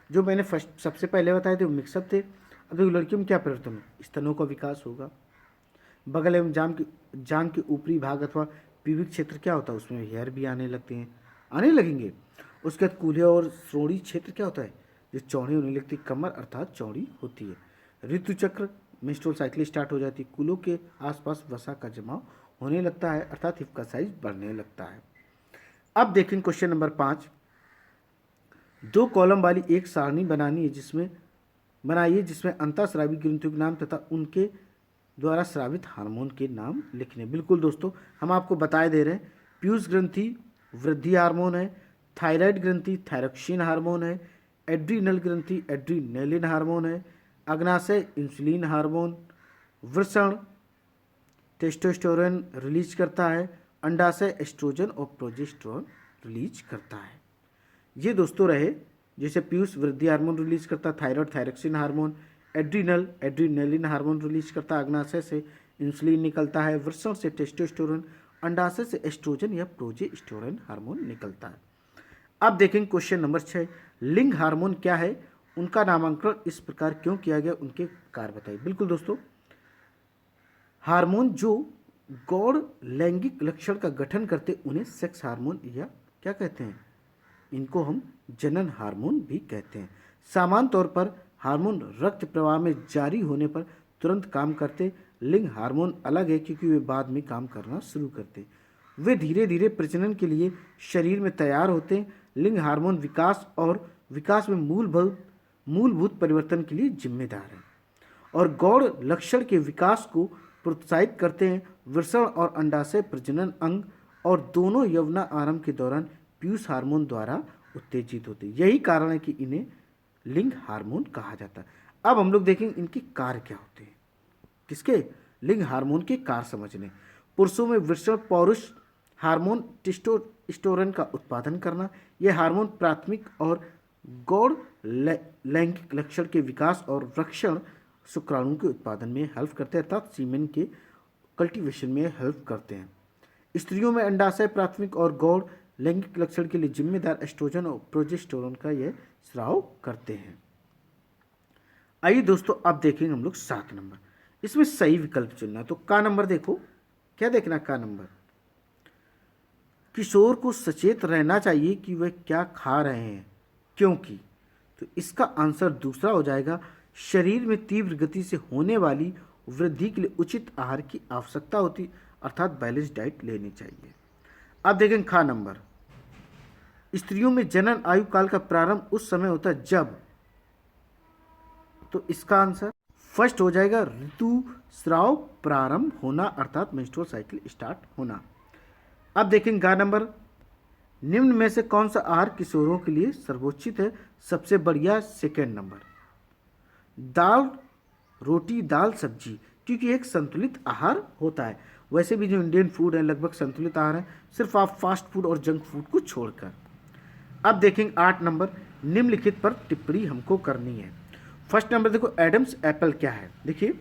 जो मैंने फर्स्ट सबसे पहले बताए थे वो मिक्सअप थे। अब देखो लड़कियों में क्या परिवर्तन हो, स्तनों का विकास होगा, बगल एवं जांग के ऊपरी भाग अथवा पीविक क्षेत्र क्या होता है, उसमें हेयर भी आने लगते हैं, आने लगेंगे। उसके बाद कूल्हे और श्रोणी क्षेत्र क्या होता है, जो चौड़ी होने लगती है, कमर अर्थात चौड़ी होती है। ऋतु चक्र मेंस्ट्रुअल साइकिल स्टार्ट हो जाती है, कूलों के आसपास वसा का जमाव होने लगता है अर्थात हिप का साइज बढ़ने लगता है। अब देखें क्वेश्चन नंबर 5, 2 कॉलम वाली एक सारणी बनाइए जिसमें अंतःस्रावी ग्रंथियों के नाम तथा उनके द्वारा स्रावित हार्मोन के नाम लिखने। बिल्कुल दोस्तों, हम आपको बताए दे रहे हैं, पीयूष ग्रंथि वृद्धि हार्मोन है, थायराइड ग्रंथि थायरोक्सिन हार्मोन है, एड्रीनल ग्रंथि एड्रीनेलिन हार्मोन है, अग्नाशय इंसुलिन हार्मोन, वृषण टेस्टोस्टेरोन रिलीज करता है, अंडाशय एस्ट्रोजन और प्रोजेस्टेरोन रिलीज करता है। ये दोस्तों रहे, जैसे पीयूष वृद्धि हार्मोन रिलीज करता है, thyroid thyroxine hormone, adrenal adrenaline hormone release करता है, अग्नाशय से इंसुलिन निकलता है, वृषण से टेस्टोस्टेरोन, अंडाशय से एस्ट्रोजन या प्रोजेस्टेरोन हार्मोन निकलता है। अब देखेंगे क्वेश्चन नंबर 6, लिंग हार्मोन क्या है, उनका नामांकन इस प्रकार क्यों किया गया, उनके कार्य बताइए। बिल्कुल दोस्तों, हार्मोन जो गौण लैंगिक लक्षण का गठन करते उन्हें सेक्स हार्मोन या क्या कहते हैं, इनको हम जनन हार्मोन भी कहते हैं। सामान्य तौर पर हार्मोन रक्त प्रवाह में जारी होने पर तुरंत काम करते, लिंग हार्मोन अलग है क्योंकि वे बाद में काम करना शुरू करते, वे धीरे धीरे प्रजनन के लिए शरीर में तैयार होते हैं। लिंग हार्मोन विकास में मूलभूत परिवर्तन के लिए जिम्मेदार है और गौण लक्षण के विकास को प्रोत्साहित करते हैं। वृषण और अंडाशय प्रजनन अंग और दोनों यौवना आरंभ के दौरान पीयूष हार्मोन द्वारा उत्तेजित होते हैं, यही कारण है कि इन्हें लिंग हार्मोन कहा जाता है। अब हम लोग देखेंगे इनके कार्य क्या होते हैं, किसके, लिंग हार्मोन के कार्य समझने। पुरुषों में वृषण पौरुष हार्मोन टेस्टोस्टेरोन का उत्पादन करना, यह हार्मोन प्राथमिक और गौण लैंगिक लक्षण के विकास और रक्षण शुक्राणु के उत्पादन में हेल्प करते हैं अर्थात सीमेन के कल्टीवेशन में हेल्प करते हैं। स्त्रियों में अंडाशय प्राथमिक और गौण लैंगिक लक्षण के लिए जिम्मेदार एस्ट्रोजन और प्रोजेस्टेरोन का यह स्राव करते हैं। आइए दोस्तों, अब देखेंगे हम लोग 7 नंबर, इसमें सही विकल्प चुनना। तो का नंबर देखो, क्या देखना, का नंबर, किशोर को सचेत रहना चाहिए कि वह क्या खा रहे हैं, क्योंकि, तो इसका आंसर दूसरा हो जाएगा, शरीर में तीव्र गति से होने वाली वृद्धि के लिए उचित आहार की आवश्यकता होती अर्थात बैलेंस डाइट लेनी चाहिए। अब देखें खा नंबर, स्त्रियों में जनन आयु काल का प्रारंभ उस समय होता है जब, तो इसका आंसर फर्स्ट हो जाएगा ऋतुस्राव प्रारंभ होना अर्थात मेंस्ट्रुअल साइकिल स्टार्ट होना। अब देखेंगे गा नंबर, निम्न में से कौन सा आहार किशोरों के लिए सर्वोचित है, सबसे बढ़िया सेकेंड नंबर, दाल रोटी दाल सब्जी, क्योंकि एक संतुलित आहार होता है। वैसे भी जो इंडियन फूड है लगभग संतुलित आहार है, सिर्फ आप फास्ट फूड और जंक फूड को छोड़कर। अब देखेंगे 8 नंबर, निम्नलिखित पर टिप्पणी हमको करनी है। फर्स्ट नंबर देखो, एडम्स एप्पल क्या है, देखिए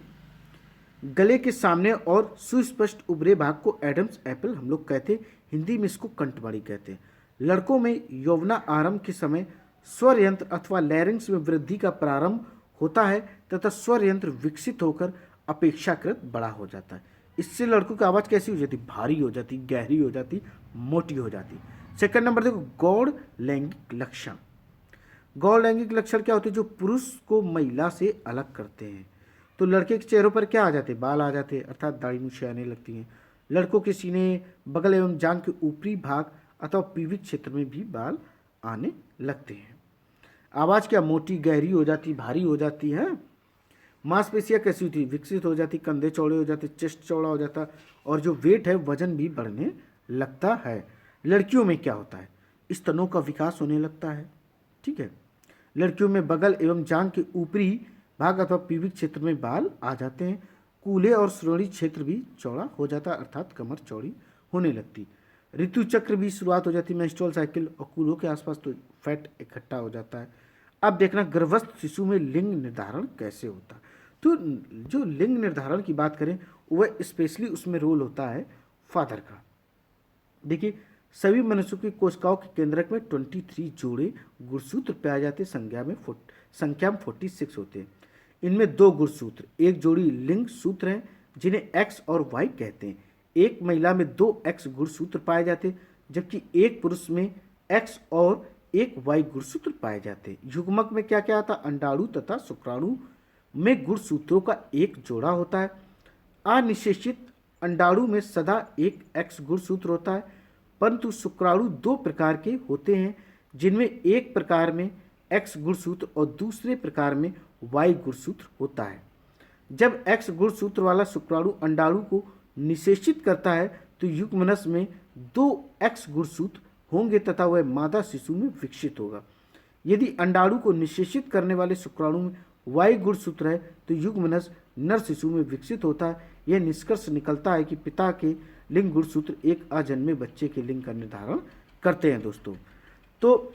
गले के सामने और सुस्पष्ट उभरे भाग को एडम्स एप्पल हम लोग कहते हैं, हिंदी में इसको कंठमाड़ी कहते हैं। लड़कों में यौवना आरंभ के समय स्वर यंत्र अथवा लैरिंग्स में वृद्धि का प्रारंभ होता है तथा स्वर यंत्र विकसित होकर अपेक्षाकृत बड़ा हो जाता है। इससे लड़कों की आवाज़ कैसी हो जाती, भारी हो जाती, गहरी हो जाती, मोटी हो जाती। सेकंड नंबर देखो, गौण लैंगिक लक्षण। गौण लैंगिक लक्षण क्या होते हैं, जो पुरुष को महिला से अलग करते हैं। तो लड़के के चेहरों पर क्या आ जाते हैं, बाल आ जाते हैं अर्थात दाढ़ी मूछें आने लगती हैं। लड़कों के सीने, बगल एवं जांघ के ऊपरी भाग अथवा पीविक क्षेत्र में भी बाल आने लगते हैं। आवाज़ क्या, मोटी गहरी हो जाती, भारी हो जाती है। मांसपेशियाँ कैसी होती, विकसित हो जाती, कंधे चौड़े हो जाते, चेस्ट चौड़ा हो जाता और जो वेट है वजन भी बढ़ने लगता है। लड़कियों में क्या होता है, स्तनों का विकास होने लगता है, ठीक है। लड़कियों में बगल एवं जांघ के ऊपरी भाग अथवा पीविक क्षेत्र में बाल आ जाते हैं। कूल्हे और श्रोणी क्षेत्र भी चौड़ा हो जाता है अर्थात कमर चौड़ी होने लगती। ऋतु चक्र भी शुरुआत हो जाती है, मेंस्ट्रुअल साइकिल, और कूल्हों के आसपास तो फैट इकट्ठा हो जाता है। अब देखना गर्भस्थ शिशु में लिंग निर्धारण कैसे होता है। तो जो लिंग निर्धारण की बात करें वह स्पेशली उसमें रोल होता है फादर का। देखिए सभी मनुष्यों की कोशिकाओं के केंद्रक में 23 जोड़े गुणसूत्र पाए जाते हैं। संख्या में 46 होते हैं। इनमें दो गुणसूत्र, एक जोड़ी लिंग सूत्र हैं जिन्हें एक्स और वाई कहते हैं। एक महिला में दो एक्स गुणसूत्र पाए जाते हैं, जबकि एक पुरुष में एक्स और एक वाई गुणसूत्र पाए जाते हैं। युग्मक में क्या क्या आता है? अंडाणु तथा शुक्राणु में गुणसूत्रों का एक जोड़ा होता है। अनिषेचित अंडाणु में सदा एक एक्स गुणसूत्र होता है, परंतु शुक्राणु दो प्रकार के होते हैं, जिनमें एक प्रकार में एक्स गुणसूत्र और दूसरे प्रकार में वाई गुणसूत्र होता है। जब एक्स गुणसूत्र वाला शुक्राणु अंडाणु को निषेचित करता है तो युग्मनस में दो एक्स गुणसूत्र होंगे तथा वह मादा शिशु में विकसित होगा। यदि अंडाणु को निषेचित करने वाले शुक्राणु में वाई गुणसूत्र है तो युग्मनस नर शिशु में विकसित होता है। यह निष्कर्ष निकलता है कि पिता के लिंग गुणसूत्र एक अजन्मे बच्चे के लिंग का निर्धारण करते हैं। तो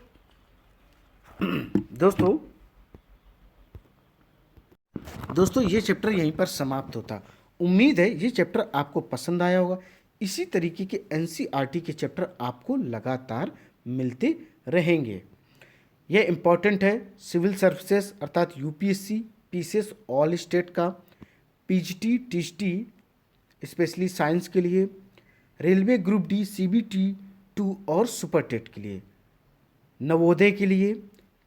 दोस्तों ये चैप्टर यहीं पर समाप्त होता। उम्मीद है ये चैप्टर आपको पसंद आया होगा। इसी तरीके के एनसीईआरटी के चैप्टर आपको लगातार मिलते रहेंगे। यह इम्पॉर्टेंट है सिविल सर्विसेज अर्थात यूपीएससी, पीसीएस ऑल स्टेट का, पीजीटी, टीजीटी स्पेशली साइंस के लिए, रेलवे ग्रुप डी, सीबीटी 2 और सुपर टेट के लिए, नवोदय के लिए,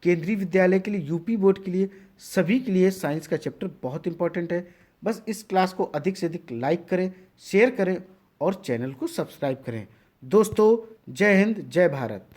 केंद्रीय विद्यालय के लिए, यूपी बोर्ड के लिए, सभी के लिए साइंस का चैप्टर बहुत इंपॉर्टेंट है। बस इस क्लास को अधिक से अधिक लाइक करें, शेयर करें और चैनल को सब्सक्राइब करें। दोस्तों जय हिंद, जय भारत।